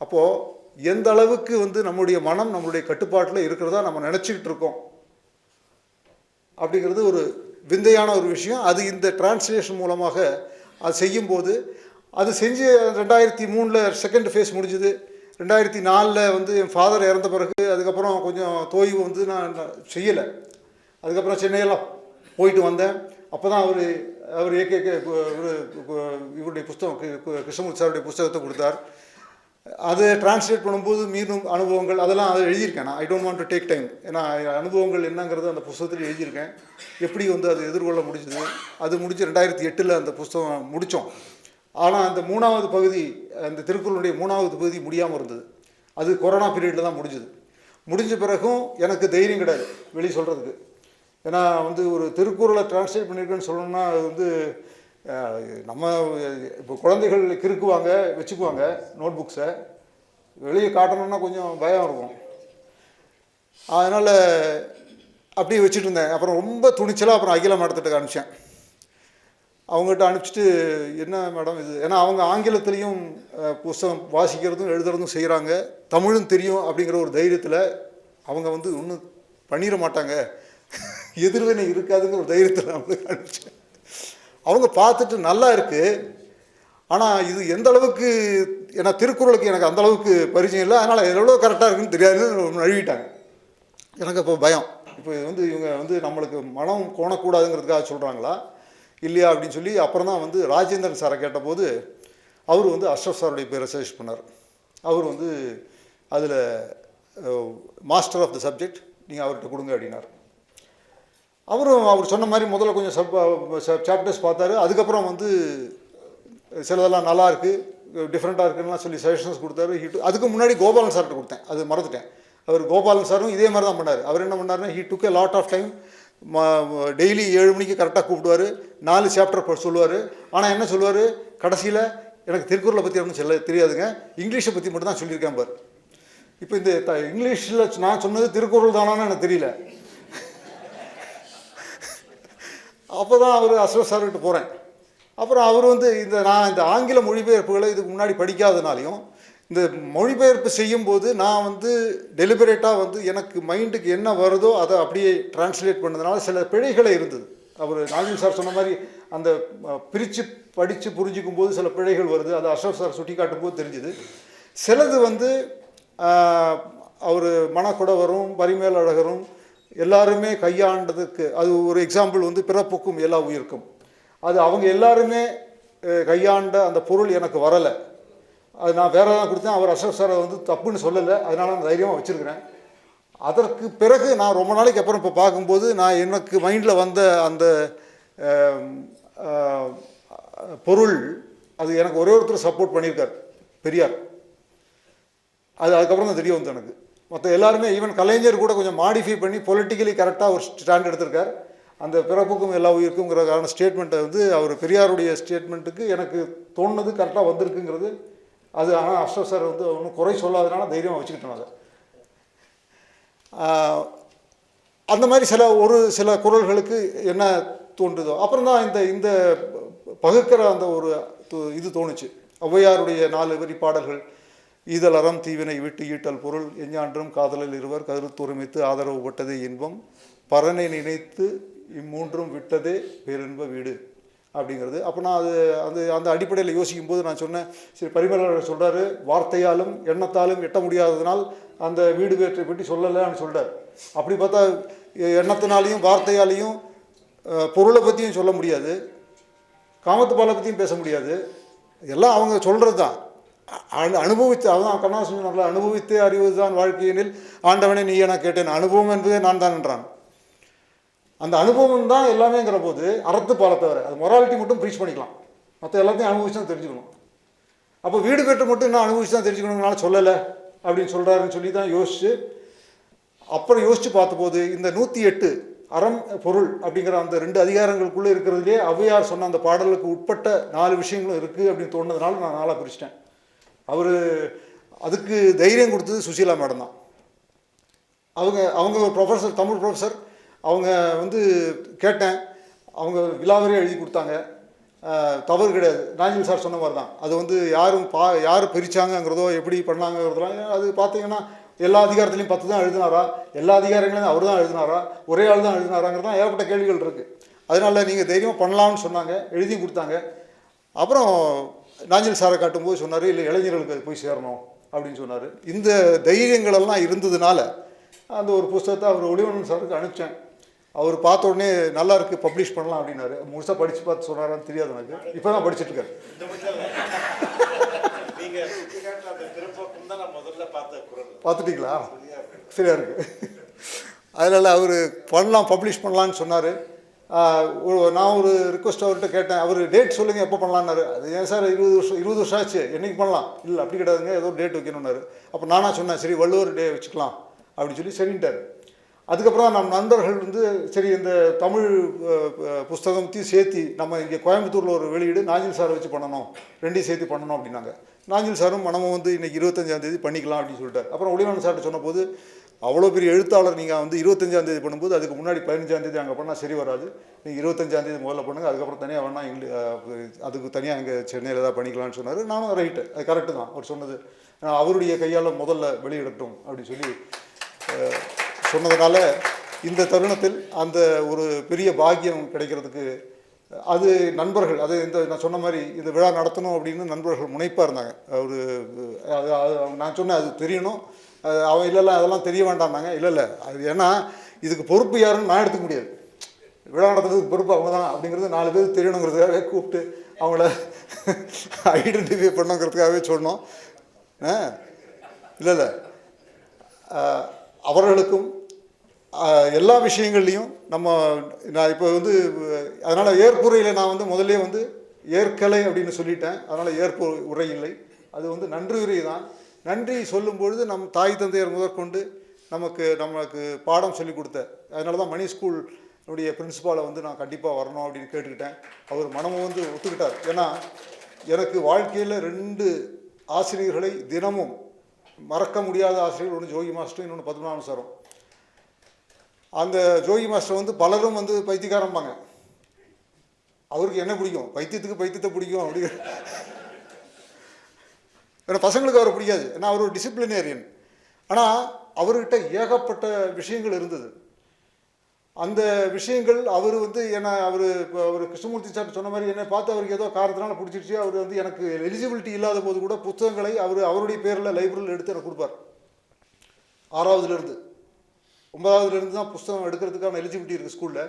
அப்போது எந்த அளவுக்கு வந்து நம்முடைய மனம் நம்மளுடைய கட்டுப்பாட்டில் இருக்கிறதா நம்ம நினச்சிக்கிட்டு இருக்கோம் அப்படிங்கிறது ஒரு விந்தையான ஒரு விஷயம். அது இந்த டிரான்ஸ்லேஷன் மூலமாக அது செய்யும்போது, அது செஞ்சு 2003 செகண்ட் ஃபேஸ் முடிஞ்சுது. 2004 வந்து என் ஃபாதர் இறந்த பிறகு அதுக்கப்புறம் கொஞ்சம் தோய்வு வந்து நான் செய்யலை. அதுக்கப்புறம் சென்னையெல்லாம் போயிட்டு வந்தேன். அப்போ தான் அவர் இவருடைய புஸ்தகம் கிருஷ்ணமூர்த்தி சாருடைய புஸ்தகத்தை கொடுத்தார். அதை டிரான்ஸ்லேட் பண்ணும்போது மீண்டும் அனுபவங்கள் அதெல்லாம் அதை எழுதியிருக்கேன் நான். I don't want to take time, ஏன்னா அனுபவங்கள் என்னங்கிறது அந்த புஸ்தகத்தில் எழுதியிருக்கேன். எப்படி வந்து அதை எதிர்கொள்ள முடிஞ்சது, அது முடிஞ்சு 2008 அந்த புஸ்தகம் முடித்தோம். ஆனால் அந்த 3வது பகுதி, அந்த திருக்குறளுடைய 3வது பகுதி முடியாமல் இருந்தது. அது கொரோனா பீரியடில் தான் முடிஞ்சுது. முடிஞ்ச பிறகும் எனக்கு தைரியம் கிடையாது வெளியே சொல்கிறதுக்கு. ஏன்னா வந்து ஒரு திருக்குறளை டிரான்ஸ்லேட் பண்ணியிருக்கேன்னு சொல்லணும்னா அது வந்து நம்ம இப்போ குழந்தைகள் கிறுக்குவாங்க, வச்சுக்குவாங்க நோட் புக்ஸை, வெளியே காட்டணும்னா கொஞ்சம் பயம் இருக்கும். அதனால் அப்படியே வச்சுட்டு இருந்தேன். அப்புறம் ரொம்ப துணிச்சலாக அப்புறம் அகில மடத்திட்ட அனுப்பிச்சேன். அவங்ககிட்ட அனுப்பிச்சிட்டு, என்ன மேடம் இது, ஏன்னா அவங்க ஆங்கிலத்துலேயும் புஸ்தகம் வாசிக்கிறதும் எழுதுறதும் செய்கிறாங்க, தமிழும் தெரியும் அப்படிங்கிற ஒரு தைரியத்தில் அவங்க வந்து ஒன்றும் பண்ணிட மாட்டாங்க, எதிர்வினை இருக்காதுங்கிற ஒரு தைரியத்தில் அவங்களுக்கு அனுப்பிச்சேன். அவங்க பார்த்துட்டு நல்லா இருக்குது, ஆனால் இது எந்த அளவுக்கு, ஏன்னா திருக்குறளுக்கு எனக்கு அந்தளவுக்கு பரிச்சயம் இல்லை, அதனால் எவ்வளோ கரெக்டாக இருக்குன்னு தெரியாதுன்னு நழுவிட்டாங்க. எனக்கு இப்போ பயம், இப்போ வந்து இவங்க வந்து நம்மளுக்கு மனம் கோணக்கூடாதுங்கிறதுக்காக சொல்கிறாங்களா இல்லையா அப்படின்னு சொல்லி அப்புறம் தான் வந்து ராஜேந்திரன் சாரை கேட்டபோது அவர் வந்து அஷ்ரஃப் சாருடைய பேரை சஜஸ்ட் பண்ணார். அவர் வந்து அதில் மாஸ்டர் ஆஃப் த சப்ஜெக்ட், நீங்கள் அவர்கிட்ட கொடுங்க அப்படின்னார். அவர் சொன்ன மாதிரி முதல்ல கொஞ்சம் சாப்டர்ஸ் பார்த்தாரு. அதுக்கப்புறம் வந்து சிலதெல்லாம் நல்லா இருக்குது, டிஃப்ரெண்ட்டாக இருக்குன்னா சொல்லி சஜஷன்ஸ் கொடுத்தாரு. அதுக்கு முன்னாடி கோபாலன் சார்கிட்ட கொடுத்தேன், அது மறந்துட்டேன். அவர் கோபாலன் சாரும் இதே மாதிரி தான் பண்ணார். அவர் என்ன பண்ணாருன்னா, he took a lot of time. Daily 7 மணிக்கு கரெக்டாக கூப்பிடுவார், 4 சாப்டர் சொல்லுவார். ஆனால் என்ன சொல்லுவார், கடைசியில் எனக்கு திருக்குறளை பற்றி ஒன்றும் சொல்ல தெரியாதுங்க, இங்கிலீஷை பற்றி மட்டும் தான் சொல்லியிருக்கேன் பார். இப்போ இந்த இங்கிலீஷில் நான் சொன்னது திருக்குறள் தானான்னு எனக்கு தெரியல. அப்போ தான் அவர் அஸ்வத் சார்கிட்ட போகிறேன். அப்புறம் அவர் வந்து நான் இந்த ஆங்கில மொழிபெயர்ப்புகளை இதுக்கு முன்னாடி படிக்காதனாலையும் இந்த மொழிபெயர்ப்பு செய்யும்போது நான் வந்து டெலிபரேட்டாக வந்து எனக்கு மைண்டுக்கு என்ன வருதோ அதை அப்படியே டிரான்ஸ்லேட் பண்ணதுனால சில பிழைகளே இருந்தது. அவர் நாஜில் சார் சொன்ன மாதிரி அந்த பிரித்து படித்து புரிஞ்சிக்கும் போது சில பிழைகள் வருது. அது அஸ்வத் சார் சுட்டி காட்டும் போது தெரிஞ்சுது. சிலது வந்து அவர் மணக்குடவரும் பரிமேலழகரும் எல்லாருமே கையாண்டதுக்கு அது ஒரு எக்ஸாம்பிள் வந்து பிறப்புக்கும் எல்லா உயிருக்கும். அது அவங்க எல்லாருமே கையாண்ட அந்த பொருள் எனக்கு வரலை. அது நான் வேறு தான் கொடுத்தேன். அவர் அஸ்வத் சாரை வந்து தப்புன்னு சொல்லலை, அதனால் நான் தைரியமாக வச்சுருக்கிறேன். அதற்கு பிறகு நான் ரொம்ப நாளைக்கு அப்புறம் இப்போ பார்க்கும்போது நான் எனக்கு மைண்டில் வந்த அந்த பொருள் அது எனக்கு ஒரே ஒருத்தர் சப்போர்ட் பண்ணியிருக்கார், பெரியார். அதுக்கப்புறம் தான் தெரிய வந்து எனக்கு. மற்ற எல்லாருமே ஈவன் கலைஞர் கூட கொஞ்சம் மாடிஃபை பண்ணி பொலிட்டிக்கலி கரெக்டாக ஒரு ஸ்டாண்ட் எடுத்திருக்கார். அந்த பிறப்புக்கும் எல்லா உயிருக்குங்கிறதுக்கான ஸ்டேட்மெண்ட்டை வந்து அவர் பெரியாருடைய ஸ்டேட்மெண்ட்டுக்கு எனக்கு தோணுனது கரெக்டாக வந்திருக்குங்கிறது. அது ஆனால் அஸ்வத் சார் வந்து ஒன்றும் குறை சொல்லாதனால தைரியமாக வச்சுக்கிட்டோம் அதை. அந்த மாதிரி சில குரல்களுக்கு என்ன தோன்றுதோ அப்புறம் தான் இந்த பகுக்கிற அந்த ஒரு இது தோணுச்சு. ஔவையாருடைய 4 வரி பாடல்கள், ஈதல் அறம் தீவினை விட்டு ஈட்டல் பொருள் எஞ்ஞான்றும் காதலில் இருவர் கருத்துரிமைத்து ஆதரவு பட்டதே இன்பம் பரனை நினைத்து இம்மூன்றும் விட்டதே பேரின்ப வீடு அப்படிங்கிறது. அப்போ நான் அந்த அடிப்படையில் யோசிக்கும் போது நான் சொன்னேன், சரி பரிமேலழகர் சொல்கிறாரு வார்த்தையாலும் எண்ணத்தாலும் எட்ட முடியாததுனால் அந்த வீடு வேற்றை பற்றி சொல்லலைன்னு சொல்கிறார். அப்படி பார்த்தா எண்ணத்தினாலையும் வார்த்தையாலையும் பொருளை பற்றியும் சொல்ல முடியாது, காமத்துப்பாலை பற்றியும் பேச முடியாது. எல்லாம் அவங்க சொல்கிறது தான். அனுபவித்து அதான் கண்ணாசன் சொன்னார்ல, அனுபவித்தே அறிவது தான் வாழ்க்கையினில் ஆண்டவனே நீ என கேட்டேன், அனுபவம் என்பதே நான் தான் என்றான். அந்த அனுபவம் தான் எல்லாமேங்கிற போது அறத்து பாலை தவிர அது மொராலிட்டி மட்டும் ப்ரீச் பண்ணிக்கலாம், மற்ற எல்லாத்தையும் அனுபவிச்சு தான் தெரிஞ்சுக்கணும். அப்போ வீடு பெற்று மட்டும் என்ன அனுபவிச்சு தான் தெரிஞ்சுக்கணுங்கனால சொல்லலை அப்படின்னு சொல்கிறாருன்னு சொல்லி தான் யோசிச்சு அப்புறம் யோசித்து பார்த்தபோது இந்த 108 அறம் பொருள் அப்படிங்கிற அந்த 2 அதிகாரங்களுக்குள்ளே இருக்கிறதுலே ஔவையார் சொன்ன அந்த பாடலுக்கு உட்பட்ட 4 விஷயங்களும் இருக்குது அப்படின்னு தோணுனதுனால நான் 4 பிரிச்சிட்டேன். அவர் அதுக்கு தைரியம் கொடுத்தது சுசீலா மேடம் தான். அவங்க ஒரு ப்ரொஃபஸர், தமிழ் ப்ரொஃபஸர். அவங்க வந்து கேட்டேன், அவங்க விலாவரியாக எழுதி கொடுத்தாங்க. தவறு கிடையாது, நாஜில் சார் சொன்ன மாதிரி தான். அது வந்து யார் பிரித்தாங்கங்கிறதோ எப்படி பண்ணாங்கிறதுலாம் அது பார்த்தீங்கன்னா எல்லா அதிகாரத்துலையும் 10 தான் எழுதினாரா, எல்லா அதிகாரங்களையும் அவர் தான் எழுதினாரா, ஒரே ஆள் தான் எழுதினாராங்கிறதான் ஏகப்பட்ட கேள்விகள் இருக்குது. அதனால் நீங்கள் தைரியமாக பண்ணலாம்னு சொன்னாங்க, எழுதியும் கொடுத்தாங்க. அப்புறம் நாஞ்சில் சாரை காட்டும்போது சொன்னார், இல்லை இளைஞர்களுக்கு அது போய் சேரணும் அப்படின்னு சொன்னார். இந்த தைரியங்களெல்லாம் இருந்ததுனால அந்த ஒரு புஸ்தகத்தை அவர் ஒளிவண்ணன் சாருக்கு அனுப்பிச்சேன். அவர் பார்த்த உடனே நல்லா இருக்குது பப்ளிஷ் பண்ணலாம் அப்படின்னாரு. முழுசாக படித்து பார்த்து சொன்னாரான்னு தெரியாது எனக்கு, இப்போ தான் படிச்சுட்டு இருக்காரு. பார்த்துட்டீங்களா? சரியா இருக்கு. அதனால் அவர் பண்ணலாம் பப்ளிஷ் பண்ணலான்னு சொன்னார். நான் ஒரு ரிக்வஸ்ட் அவர்கிட்ட கேட்டேன், அவர் டேட் சொல்லுங்கள் எப்போ பண்ணலான்னாரு. அது ஏன் சார் 20 வருஷம் ஆச்சு, என்றைக்கு பண்ணலாம்? இல்லை அப்படி கிடையாதுங்க, ஏதோ டேட் வைக்கணுன்னாரு. அப்போ நானாக சொன்னேன், சரி வள்ளுவர் டே வச்சுக்கலாம் அப்படின்னு சொல்லி சரின்ட்டார். அதுக்கப்புறம் தான் நம்ம நண்பர்கள் வந்து சரி இந்த தமிழ் புஸ்தகத்தையும் சேர்த்து நம்ம இங்கே கோயம்புத்தூரில் ஒரு வெளியீடு நாஞ்சில் சாரை வச்சு பண்ணணும், 2 சேர்த்து பண்ணணும் அப்படின்னாங்க. நாஞ்சில் சாரும் மனமும் வந்து இன்றைக்கி 25ஆம் தேதி பண்ணிக்கலாம் அப்படின்னு சொல்லிட்டார். அப்புறம் ஒளிவண்ணன் சார்கிட்ட சொன்னபோது அவ்வளோ பெரிய எழுத்தாளர் நீங்கள் வந்து 25ஆம் தேதி பண்ணும்போது அதுக்கு முன்னாடி 15ஆம் தேதி அங்கே பண்ணால் சரி வராது, நீங்கள் 25ஆம் தேதி முதல்ல பண்ணுங்கள், அதுக்கப்புறம் தனியாக வேணால் அதுக்கு தனியாக இங்கே சென்னையில் தான் பண்ணிக்கலாம்னு சொன்னார். நானும் ரைட்டு, அது கரெக்டு தான் அவர் சொன்னது, அவருடைய கையால் முதல்ல வெளியிடட்டும் அப்படின்னு சொல்லி சொன்னதுனால இந்த தருணத்தில் அந்த ஒரு பெரிய பாக்கியம் கிடைக்கிறதுக்கு அது நண்பர்கள் அது நான் சொன்ன மாதிரி இந்த விழா நடத்தணும் அப்படின்னு நண்பர்கள் முனைப்பாக இருந்தாங்க. நான் சொன்னேன் அது தெரியணும், அவன் இல்லைல்ல அதெல்லாம் தெரிய வேண்டாம்னாங்க. இல்லை அது ஏன்னா இதுக்கு பொறுப்பு யாருன்னு நான் எடுத்துக்க முடியாது, விழா நடத்துறதுக்கு பொறுப்பு அவங்க தான் அப்படிங்கிறது 4 பேர் தெரியணுங்கிறதுக்காகவே கூப்பிட்டு அவங்கள ஐடென்டிஃபை பண்ணுங்கிறதுக்காகவே சொன்னோம். இல்லை அவர்களுக்கும் எல்லா விஷயங்கள்லையும் நான் இப்போ வந்து அதனால் ஏற்புரையில் நான் வந்து முதல்ல வந்து ஏற்கலை அப்படின்னு சொல்லிட்டேன். அதனால் ஏற்பு உரை இல்லை, அது வந்து நன்றி உரை தான். நன்றி சொல்லும் பொழுது நம் தாய் தந்தையர் முதற்கொண்டு நமக்கு பாடம் சொல்லி கொடுத்த, அதனால தான் மணி ஸ்கூலுடைய பிரின்சிபாலை வந்து நான் கண்டிப்பாக வரணும் அப்படின்னு கேட்டுக்கிட்டேன். அவர் மனமும் வந்து ஒத்துக்கிட்டார். ஏன்னா எனக்கு வாழ்க்கையில் 2 ஆசிரியர்களை தினமும் மறக்க முடியாத ஆசிரியர், ஒன்று ஜோகி மாஸ்டரும், இன்னொன்று பத்மநாபன் சாரும். அந்த ஜோகி மாஸ்டர் வந்து பலரும் வந்து பைத்தியக்காரம்பாங்க. அவருக்கு என்ன பிடிக்கும்? பைத்தியத்தை பிடிக்கும் அப்படி. வேறு பசங்களுக்கு அவரை பிடிக்காது, ஏன்னா அவர் ஒரு டிசிப்ளினேரியன். ஆனால் அவர்கிட்ட ஏகப்பட்ட விஷயங்கள் இருந்தது. அந்த விஷயங்கள் அவர் வந்து அவர் கிருஷ்ணமூர்த்தி சார் சொன்ன மாதிரி என்னை பார்த்து அவருக்கு ஏதோ காரணத்தினால பிடிச்சிருச்சு. அவர் வந்து எனக்கு எலிஜிபிலிட்டி இல்லாத போது கூட புத்தகங்களை அவருடைய பேரில் லைப்ரரியில் எடுத்து எனக்கு கொடுப்பார். 6வதுலேருந்து 9வதுலேருந்து தான் புத்தகம் எடுக்கிறதுக்கான எலிஜிபிலிட்டி இருக்குது ஸ்கூலில்.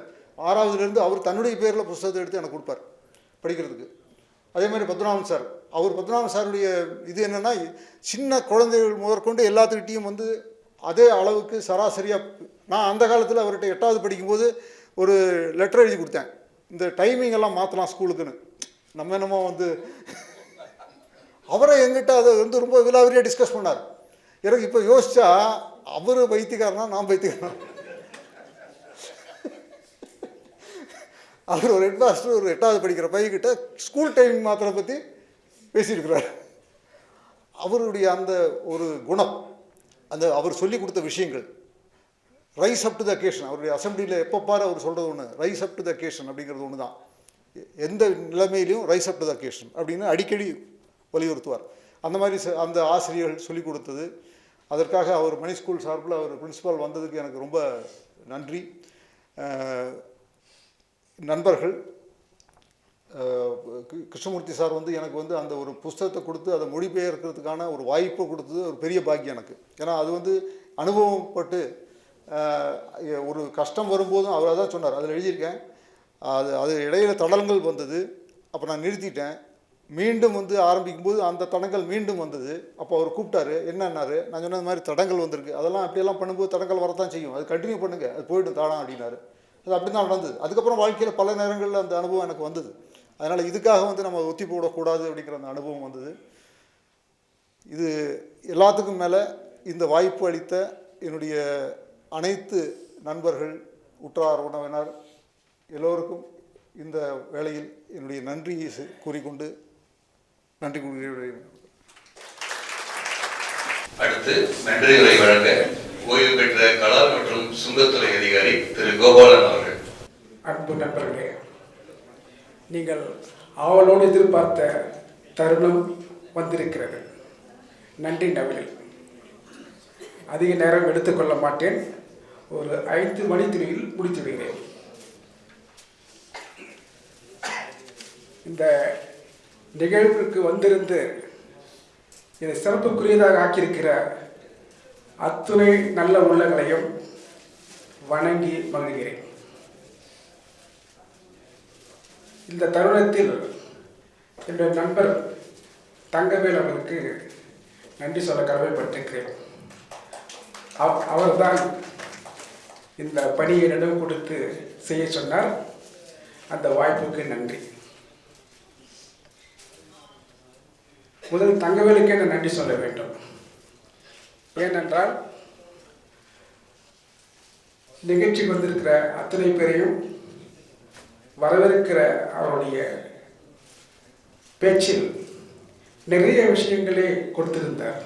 6வதுலேருந்து அவர் தன்னுடைய பேரில் புத்தகத்தை எடுத்து எனக்கு கொடுப்பார் படிக்கிறதுக்கு. அதே மாதிரி பத்மநாபன் சார், பத்மநாபன் சாருடைய இது என்னென்னா, சின்ன குழந்தைகள் முதற்கொண்டு எல்லாத்துக்கிட்டையும் வந்து அதே அளவுக்கு சராசரியாக. நான் அந்த காலத்தில் அவர்கிட்ட 8வது படிக்கும்போது ஒரு லெட்டர் எழுதி கொடுத்தேன், இந்த டைமிங் எல்லாம் மாற்றலாம் ஸ்கூலுக்குன்னு. நம்ம என்னமோ வந்து அவரை எங்கிட்ட அதை வந்து ரொம்ப விலாவரியாக டிஸ்கஸ் பண்ணார். எனக்கு இப்போ யோசிச்சா அவர் பைத்தியக்காரனா நான் பைத்தியக்காரனா? அவர் ஒரு ஹெட் மாஸ்டர் ஒரு 8வது படிக்கிற பையன்கிட்ட ஸ்கூல் டைமிங் மாத்திரை பற்றி பேசியிருக்கிறார். அவருடைய அந்த ஒரு குணம், அவர் சொல்லி கொடுத்த விஷயங்கள், rise up to the occasion. அவருடைய அசம்பிளியில் எப்போ பாரு அவர் சொல்கிறது ஒன்று, rise up to the occasion அப்படிங்கிறது ஒன்று தான். எந்த நிலைமையிலையும் rise up to the occasion அப்படின்னு அடிக்கடி வலியுறுத்துவார். அந்த மாதிரி அந்த ஆசிரியர்கள் சொல்லிக் கொடுத்தது. அதற்காக அவர் மணி ஸ்கூல் சார்பில் அவர் பிரின்சிபால் வந்ததுக்கு எனக்கு ரொம்ப நன்றி. நண்பர்கள், கிருஷ்ணமூர்த்தி சார் வந்து எனக்கு வந்து அந்த ஒரு புஸ்தகத்தை கொடுத்து அதை மொழிபெயர்க்கிறதுக்கான ஒரு வாய்ப்பை கொடுத்தது ஒரு பெரிய பாக்கியம் எனக்கு. ஏன்னா அது வந்து அனுபவப்பட்டு ஒரு கஷ்டம் வரும்போதும் அவர் தான் சொன்னார். அதில் எழுதியிருக்கேன், அது இடையில தடங்கள் வந்தது, அப்போ நான் நிறுத்திட்டேன். மீண்டும் வந்து ஆரம்பிக்கும்போது அந்த தடங்கள் மீண்டும் வந்தது. அப்போ அவர் கூப்பிட்டாரு, என்னன்னாரு, நான் சொன்ன மாதிரி தடங்கள் வந்திருக்கு, அதெல்லாம் அப்படியெல்லாம் பண்ணும்போது தடங்கள் வரத்தான் செய்யும், அது கண்டினியூ பண்ணுங்க, அது போய்ட்டு தானா அப்படின்னாரு. அது அப்படி தான் நடந்தது. அதுக்கப்புறம் வாழ்க்கையில் பல நேரங்களில் அந்த அனுபவம் எனக்கு வந்தது. அதனால் இதுக்காக வந்து நம்ம ஒத்தி போடக்கூடாது அப்படிங்கிற அந்த அனுபவம் வந்தது. இது எல்லாத்துக்கும் மேலே இந்த வாய்ப்பு அளித்த என்னுடைய அனைத்து நண்பர்கள், உற்றார் உறவினர் எல்லோருக்கும் இந்த வேளையில் என்னுடைய நன்றியை கூறிக்கொண்டு நன்றி கூறுகிறேன். அடுத்து நன்றி உரை வழங்க ஓய்வு பெற்ற கலால் மற்றும் சுங்கத்துறை அதிகாரி திரு கோபாலன் அவர்கள். அன்பு நண்பர்களே, நீங்கள் ஆவலோடு எதிர்பார்த்த தருணம் வந்திருக்கிறது. நன்றி நவிலில் அதிக நேரம் எடுத்துக்கொள்ள மாட்டேன். ஒரு 5 மணித்துளியில் முடித்து விடுகிறேன். இந்த நிகழ்வுக்கு வந்திருந்து இதை சிறப்புக்குரியதாக ஆக்கியிருக்கிற அத்துணை நல்ல உள்ளங்களையும் வணங்கி மகிழ்கிறேன். இந்த தருணத்தில் என்னுடைய நண்பர் தங்கவேல் அவருக்கு நன்றி சொல்ல கடமைப்பட்டிருக்கிறேன். அவர்தான் இந்த பணியை இடம் கொடுத்து செய்ய சொன்னார். அந்த வாய்ப்புக்கு நன்றி. முதல் தங்கவேலுக்கே நான் நன்றி சொல்ல வேண்டும். ஏனென்றால் நிகழ்ச்சிக்கு வந்திருக்கிற அத்தனை பேரையும் வரவிருக்கிற அவருடைய பேச்சில் நிறைய விஷயங்களே கொடுத்திருந்தார்.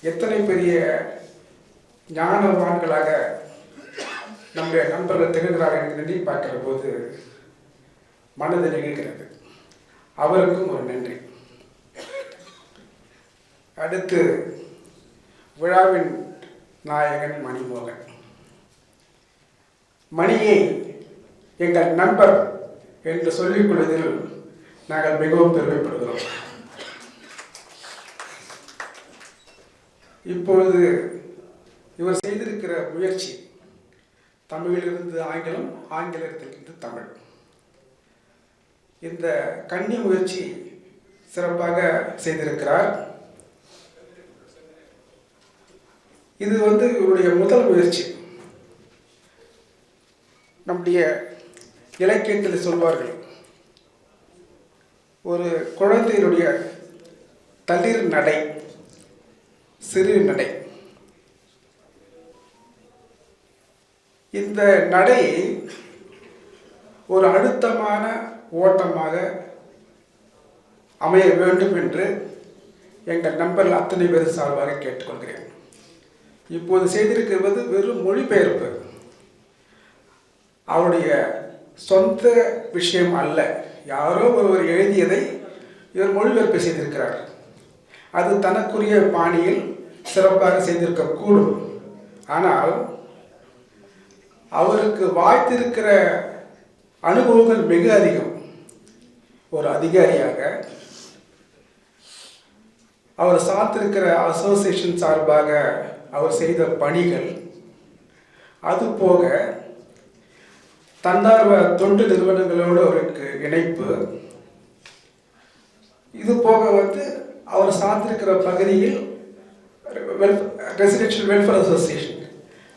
எத்தனை பெரிய ஞானவான்களாக நம்முடைய நண்பர்கள் திகழ்கிறார்கள் என்று எண்ணி பார்க்கிற போது மனது நிகழ்கிறது. அவருக்கும் ஒரு நன்றி. அடுத்து விழாவின் நாயகன் மணிமோகன். மணியை எங்கள் நண்பர் என்று சொல்லிக் கொள்வதில் நாங்கள் மிகவும் பெருமைப்படுகிறோம். இப்பொழுது இவர் செய்திருக்கிற முயற்சி தமிழிலிருந்து ஆங்கிலம், ஆங்கிலத்திலிருந்து தமிழ், இந்த கன்னி முயற்சி சிறப்பாக செய்திருக்கிறார். இது இவருடைய முதல் முயற்சி. நம்முடைய இலக்கியத்தில் சொல்வார்கள், ஒரு குழந்தையினுடைய தளிர் நடை, சிறு நடை. இந்த நடை ஒரு அழுத்தமான ஓட்டமாக அமைய வேண்டும் என்று எங்கள் நண்பர்கள் அத்தனை பேர் சார்பாக கேட்டுக்கொள்கிறேன். இப்போது செய்திருக்கிறது வெறும் மொழிபெயர்ப்பு, அவருடைய சொந்த விஷயம் அல்ல. யாரோ ஒருவர் எழுதியதை இவர் மொழிபெயர்ப்பு செய்திருக்கிறார். அது தனக்குரிய பாணியில் சிறப்பாக செய்திருக்கக்கூடும். ஆனால் அவருக்கு வாய்த்திருக்கிற அனுபவங்கள் மிக அதிகம். ஒரு அதிகாரியாக அவர் சார்ந்திருக்கிற அசோசியேஷன் சார்பாக அவர் செய்த பணிகள், அதுபோக தன்னார்வ தொண்டு நிறுவனங்களோடு அவருக்கு இணைப்பு, இது போக அவர் சார்ந்திருக்கிற பகுதியில் ரெசிடென்ஷியல் வெல்ஃபேர் அசோசியேஷன்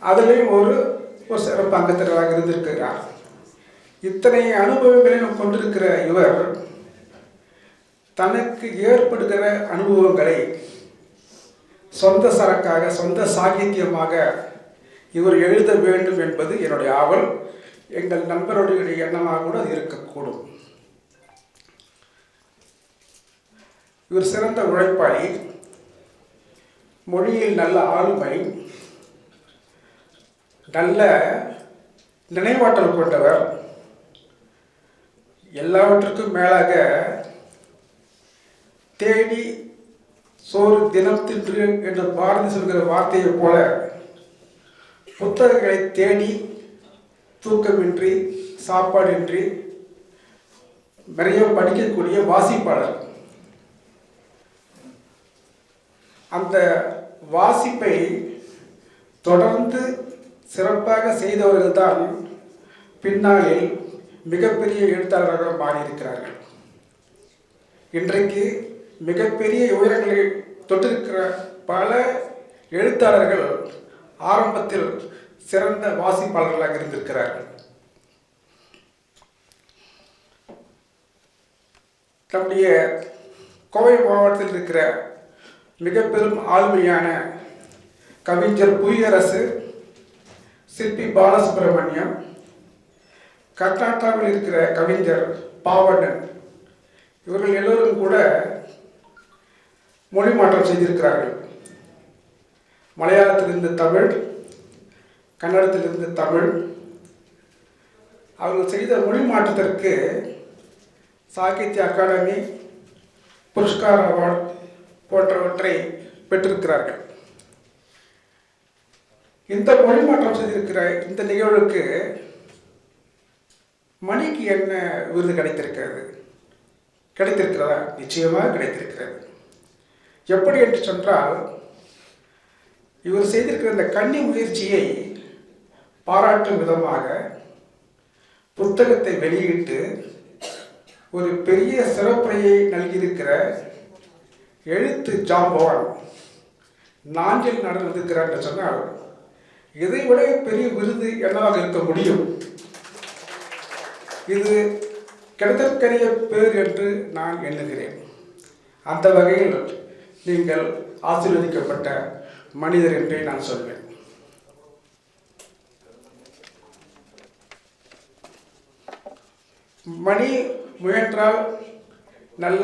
அதிலையும் ஒரு சிறப்பு அங்கத்தினராக இருந்திருக்கிறார். இத்தனை அனுபவங்களையும் கொண்டிருக்கிற இவர் தனக்கு ஏற்படுகிற அனுபவங்களை சொந்த சரக்காக, சொந்த சாகித்யமாக இவர் எழுத வேண்டும் என்பது என்னுடைய ஆவல். எங்கள் நண்பருடைய எண்ணமாக கூட அது இருக்கக்கூடும். இவர் சிறந்த உழைப்பாளி, மொழியில் நல்ல ஆளுமை, நல்ல நினைவாற்றல் கொண்டவர். எல்லாவற்றுக்கும் மேலாக தேடி சோறு தினம் தின்று என்று பாரதி சொல்கிற வார்த்தையை போல புத்தகங்களை தேடி தூக்கமின்றி சாப்பாடின்றி நிறைய படிக்கக்கூடிய வாசிப்பாளர். அந்த வாசிப்பை தொடர்ந்து சிறப்பாக செய்தவர்கள்தான் பின்னாளில் மிகப்பெரிய எழுத்தாளராக மாறியிருக்கிறார்கள். இன்றைக்கு மிகப்பெரிய உயரங்களை தொட்டிருக்கிற பல எழுத்தாளர்கள் ஆரம்பத்தில் சிறந்த வாசிப்பாளர்களாக இருந்திருக்கிறார்கள். நம்முடைய கோவை மாவட்டத்தில் இருக்கிற மிக பெரும் ஆளுமையான கவிஞர் புவியரசு, சிற்பி பாலசுப்ரமணியம், கர்நாடகாவில் இருக்கிற கவிஞர் பாவண்ணன், இவர்கள் எல்லோரும் கூட மொழி மாற்றம் செய்திருக்கிறார்கள். மலையாளத்திலிருந்து தமிழ், கன்னடத்திலிருந்து தமிழ். அவர்கள் செய்த மொழி மாற்றத்திற்கு சாகித்ய அகாடமி புரஸ்கார் அவார்டு போன்றவற்றை பெற்றிருக்கிறார்கள். இந்த மொழி மாற்றம் செய்திருக்கிற இந்த நிகழ்வுக்கு மணிக்கு என்ன விருது கிடைத்திருக்கிறதா? நிச்சயமாக கிடைத்திருக்கிறது. எப்படி என்று சொன்னால், இவர் செய்திருக்கிற இந்த கன்னி முயற்சியை பாராட்டும் விதமாக புத்தகத்தை வெளியிட்டு ஒரு பெரிய சிறப்புரையை நல்கியிருக்கிற எழுத்து ஜாம்பவான் நாஞ்சில் நாடன் வந்திருக்கிறார் என்று சொன்னால், இதைவிட பெரிய விருது என்னவாக இருக்க முடியும்? இது கிடைத்தற்கரிய பேர் என்று நான் எண்ணுகிறேன். அந்த வகையில் நீங்கள் ஆசீர்வதிக்கப்பட்ட மனிதர் என்றே நான் சொல்வேன். மணி முயன்றால் நல்ல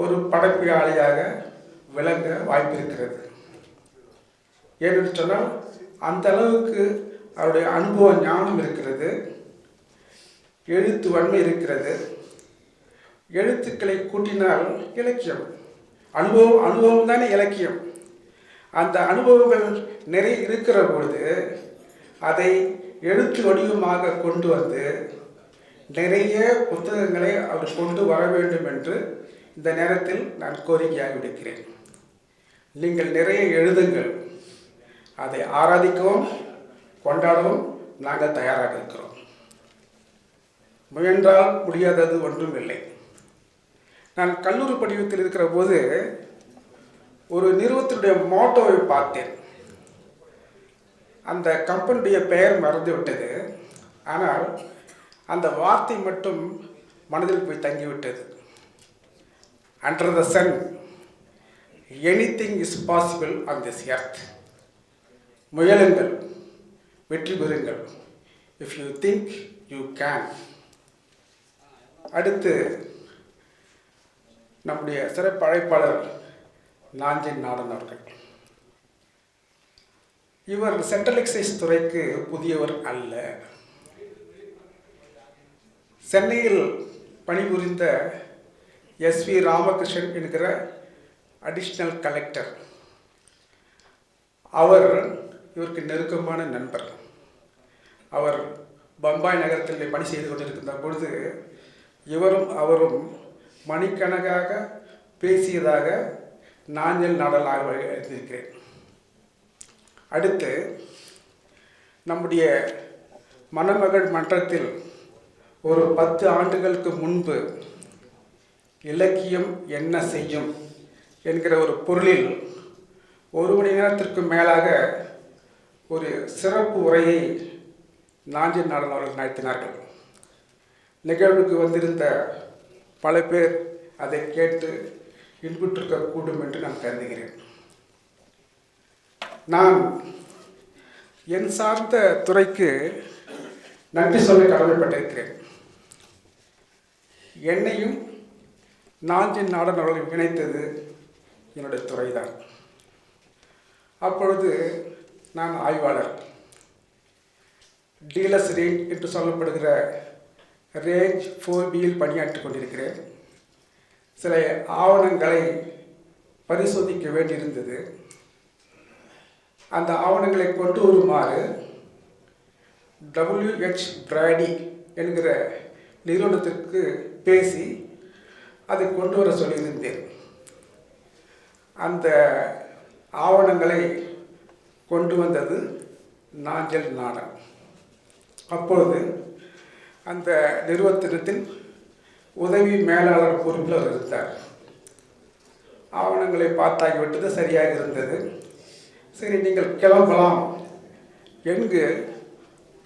ஒரு படைப்பாளியாக விளங்க வாய்ப்பு இருக்கிறது. ஏனென்று சொன்னால், அந்த அளவுக்கு அவருடைய அனுபவ ஞானம் இருக்கிறது, எழுத்து வன்மை இருக்கிறது. எழுத்துக்களை கூட்டினால் இலக்கியம், அனுபவம் தானே இலக்கியம். அந்த அனுபவங்கள் நிறைய இருக்கிற பொழுது அதை எழுத்து வடிவமாக கொண்டு வந்து நிறைய புத்தகங்களை அவர் கொண்டு வர வேண்டும் என்று இந்த நேரத்தில் நான் கோரிக்கையாக விடுக்கிறேன். நீங்கள் நிறைய எழுதுங்கள், அதை ஆராதிக்கவும் கொண்டாடவும் நாங்கள் தயாராக இருக்கிறோம். முயன்றால் முடியாதது ஒன்றும் இல்லை. நான் கல்லூரி படிவத்தில் இருக்கிற போது ஒரு நிறுவனத்தினுடைய மோட்டோவை பார்த்தேன். அந்த கம்பெனியுடைய பெயர் மறந்துவிட்டது, ஆனால் அந்த வார்த்தை மட்டும் மனதில் போய் தங்கிவிட்டது. Under the sun anything is possible on this earth. முயலுங்கள், வெற்றி பெறுங்கள். If you think you can. அடுத்து நம்முடைய சிறப்பு அழைப்பாளர் நாஞ்சில் நாடன் அவர்கள். இவர் சென்ட்ரல் எக்ஸைஸ் துறைக்கு புதியவர் அல்ல. சென்னையில் பணிபுரிந்த SV ராமகிருஷ்ணன் என்கிற அடிஷ்னல் கலெக்டர், அவர் இவருக்கு நெருக்கமான நண்பர். அவர் பம்பாய் நகரத்தில் பணி செய்து கொண்டிருக்கின்ற பொழுது இவரும் அவரும் மணிக்கணக்காக பேசியதாக நாஞ்சில் நாடன் எழுதியிருக்கிறேன். அடுத்து நம்முடைய மணமகள் மன்றத்தில் ஒரு 10 ஆண்டுகளுக்கு முன்பு இலக்கியம் என்ன செய்யும் என்கிற ஒரு பொருளில் 1 மணி நேரத்திற்கு மேலாக ஒரு சிறப்பு உரையை நாஞ்சில் நாடன் அவர்கள் நடத்தினார்கள். நிகழ்வுக்கு வந்திருந்த பல பேர் அதை கேட்டு இன்புற்றிருக்கக்கூடும் என்று நான் கருதுகிறேன். நான் என் சார்ந்த துறைக்கு நன்றி சொல்ல கடமைப்பட்டிருக்கிறேன். என்னையும் நாஞ்சில் நாடன் அவர்கள் இணைத்தது என்னுடைய துறைதான். அப்பொழுது நான் ஆய்வாளர், டீலஸ் ரேஞ்ச் என்று சொல்லப்படுகிற ரேஞ்ச் 4Bயில் பணியாற்றி கொண்டிருக்கிறேன். சில ஆவணங்களை பரிசோதிக்க வேண்டியிருந்தது. அந்த ஆவணங்களை கொண்டு வருமாறு WH பிராடி என்கிற நிறுவனத்திற்கு பேசி அதை கொண்டு வர சொல்லியிருந்தேன். அந்த ஆவணங்களை கொண்டு வந்தது நாஞ்சில் நாடன். அப்பொழுது அந்த நிறுவனத்தின் உதவி மேலாளர் பொறுப்பில் அவர் இருந்தார். ஆவணங்களை பார்த்தாகிவிட்டது, சரியாக இருந்தது. சரி, நீங்கள் கிளம்பலாம் என்று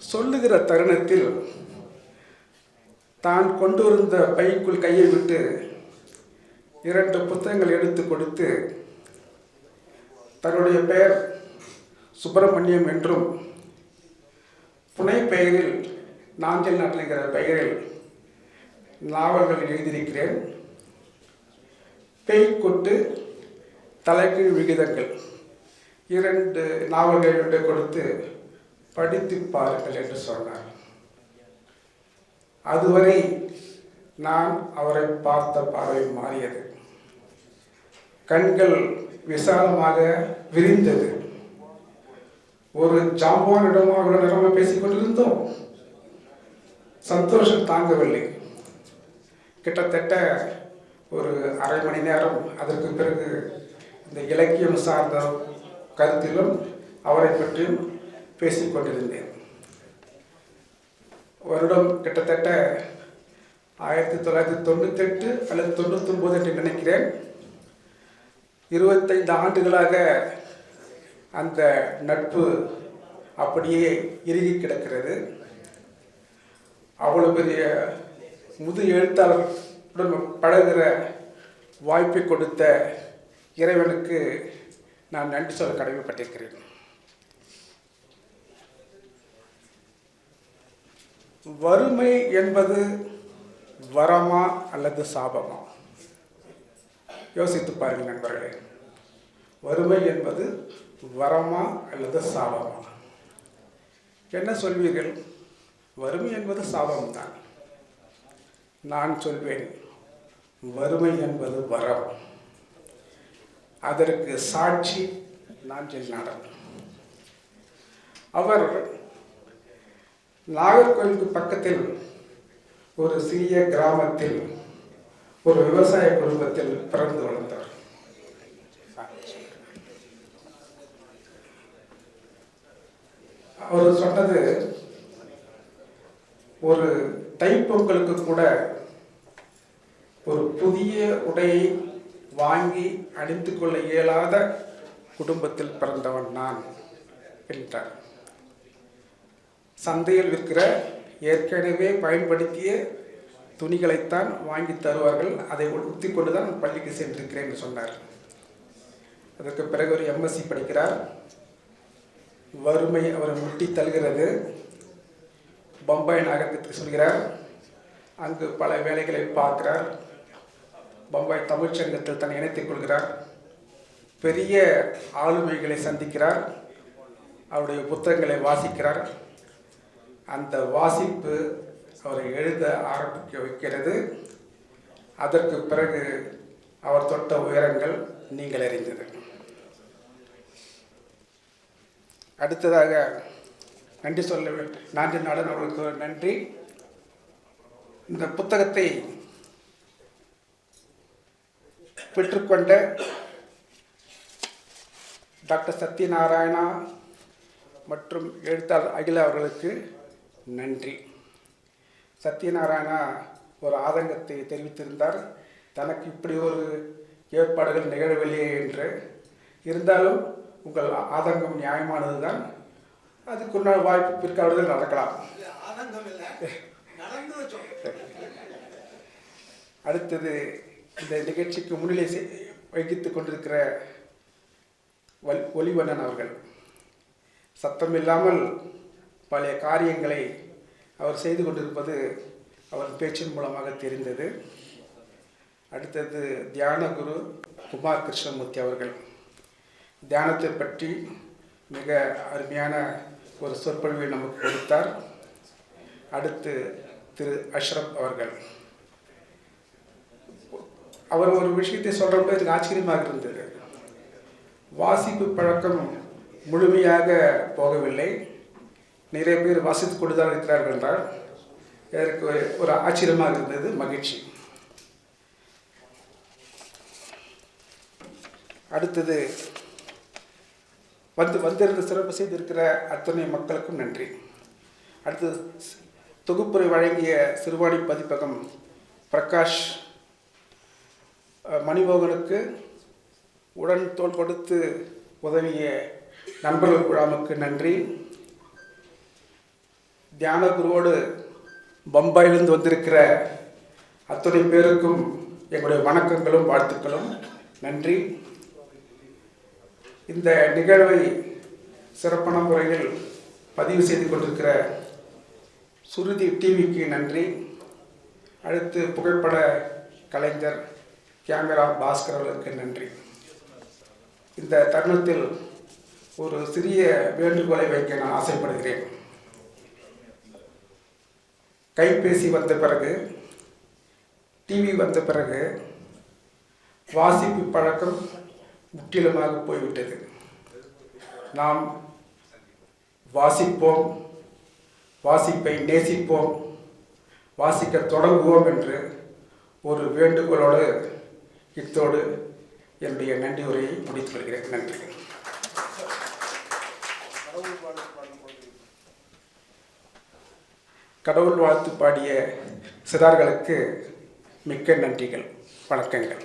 சொல்லுகிற தருணத்தில் தான் கொண்டு வந்த பைக்குள் கையை விட்டு 2 புத்தகங்கள் எடுத்து கொடுத்து தன்னுடைய பெயர் சுப்பிரமணியம் என்றும் புனை பெயரில் நாஞ்சில் நாடன் என்கிற பெயரில் நாவல்கள் எழுதியிருக்கிறேன். பேய்க்கொட்டு தலைகீழ் விகிதங்கள் 2 நாவல்களை கொடுத்து படித்து பாருங்கள் என்று சொன்னார். அதுவரை நான் அவரை பார்த்த பார்வை மாறியது. கண்கள் விசாலமாக விரிந்தது. ஒரு ஜாம்பானிடமாக இவ்வளவு நேரமாக பேசிக்கொண்டிருந்தோம். சந்தோஷம் தாங்கவில்லை. கிட்டத்தட்ட ஒரு அரை மணி நேரம் அதற்கு பிறகு இந்த இலக்கியம் சார்ந்த கருத்திலும் அவரை பற்றியும் பேசிக்கொண்டிருந்தேன். வருடம் கிட்டத்தட்ட 1998 அல்லது 99 என்று நினைக்கிறேன். 25 ஆண்டுகளாக அந்த நட்பு அப்படியே இறுகி கிடக்கிறது. அவ்வளவு பெரிய முது எழுத்தாளருடன் பழகுற வாய்ப்பை கொடுத்த இறைவனுக்கு நான் நன்றி சொல்ல கடமைப்பட்டிருக்கிறேன். வறுமை என்பது வரமா அல்லது சாபமா? யோசித்து பாருங்கள் நண்பர்களே. வறுமை என்பது வரமா அல்லது சாபமா? என்ன சொல்வீர்கள்? வறுமை என்பது சாபம்தான். நான் சொல்வேன், வறுமை என்பது வரம். அதற்கு சாட்சி நாஞ்சில் நாடன். அவர் நாகர்கோயிலுக்கு பக்கத்தில் ஒரு சிறிய கிராமத்தில் ஒரு விவசாய குடும்பத்தில் பிறந்து வளர்ந்தார். அவர் சொன்னது, ஒரு தைப்பொங்கலுக்கு கூட ஒரு புதிய உடையை வாங்கி அணிந்து கொள்ள இயலாத குடும்பத்தில் பிறந்தவன் நான் என்றார். சந்தையில் விற்கிற ஏற்கனவே பயன்படுத்திய துணிகளைத்தான் வாங்கி தருவார்கள், அதை உடுத்தி கொண்டு தான் பள்ளிக்கு சென்றிருக்கிறேன் என்று சொன்னார். அதற்கு பிறகு ஒரு MSc படிக்கிறார். வறுமை அவரை முட்டி தள்ளுகிறது. பம்பாய் நகரத்துக்கு சொல்கிறார். அங்கு பல வேலைகளை பார்க்கிறார். பம்பாய் தமிழ்ச்சங்கத்தில் தன்னை இணைத்துக் கொள்கிறார். பெரிய ஆளுமைகளை சந்திக்கிறார். அவருடைய புத்தகங்களை வாசிக்கிறார். அந்த வாசிப்பு அவரை எழுத ஆரம்பிக்க வைக்கிறது. அதற்கு பிறகு அவர் தொட்ட உயரங்கள் நீங்கள் அறிந்தது. அடுத்ததாக நன்றி சொல்ல நாஞ்சில் நாடன் அவர்களுக்கு நன்றி. இந்த புத்தகத்தை பெற்றுக்கொண்ட டாக்டர் சத்யநாராயணா மற்றும் எழுத்தாளர் அகிலா அவர்களுக்கு நன்றி. சத்யநாராயணா ஒரு ஆதங்கத்தை தெரிவித்திருந்தார், தனக்கு இப்படி ஒரு ஏற்பாடுகள் நிகழவில்லையே என்று. இருந்தாலும் உங்கள் ஆதங்கம் நியாயமானது தான். அதுக்குள்ள வாய்ப்பு பிற்காலத்தில் நடக்கலாம். அடுத்தது இந்த நிகழ்ச்சிக்கு முன்னிலை வகித்துக் கொண்டிருக்கிற ஒளிவண்ணன் அவர்கள். சத்தமில்லாமல் பழைய காரியங்களை அவர் செய்து கொண்டிருப்பது அவர் பேச்சின் மூலமாக தெரிந்தது. அடுத்தது தியான குரு குமார் கிருஷ்ணமூர்த்தி அவர்கள் தியானத்தை பற்றி மிக அருமையான ஒரு சொற்பொழிவை நமக்கு கொடுத்தார். அடுத்து திரு அஷ்ரப் அவர்கள். அவர் ஒரு விஷயத்தை சொல்கிறப்ப எனக்கு ஆச்சரியமாக இருந்தது. வாசிப்பு பழக்கம் முழுமையாக போகவில்லை, நிறைய பேர் வாசித்து கொண்டு தான் இருக்கிறார்கள் என்றால் எனக்கு ஒரு ஆச்சரியமாக இருந்தது, மகிழ்ச்சி. அடுத்தது வந்திருந்த சிறப்பு செய்திருக்கிற அத்தனை மக்களுக்கும் நன்றி. அடுத்தது தொகுப்புரை வழங்கிய சிறுவாணி பதிப்பகம் பிரகாஷ் மணிமோகனுக்கு, உடன் தோள் கொடுத்து உதவிய நண்பர்கள் குழாமுக்கு நன்றி. தியான குருவோடு பம்பாயிலிருந்து வந்திருக்கிற அத்தனை பேருக்கும் எங்களுடைய வணக்கங்களும் வாழ்த்துக்களும் நன்றி. இந்த நிகழ்வை சிறப்பான முறையில் பதிவு செய்து கொண்டிருக்கிற சுருதி டிவிக்கு நன்றி. அடுத்து புகைப்பட கலைஞர் கேமரா பாஸ்கர் அவர்களுக்கு நன்றி. இந்த தருணத்தில் ஒரு சிறிய வேண்டுகோளை வைக்க நான் ஆசைப்படுகிறேன். கைபேசி வந்த பிறகு, டிவி வந்த பிறகு வாசிப்பு பழக்கம் முற்றிலுமாக போய்விட்டது. நாம் வாசிப்போம், வாசிப்பை நேசிப்போம், வாசிக்க தொடங்குவோம் என்று ஒரு வேண்டுகோளோடு இத்தோடு என்னுடைய நன்றி உரையை முடித்துக் கொள்கிறேன். நன்றி. கடவுள் வாழ்த்து பாடிய சிறார்களுக்கு மிக்க நன்றிகள், வணக்கங்கள்.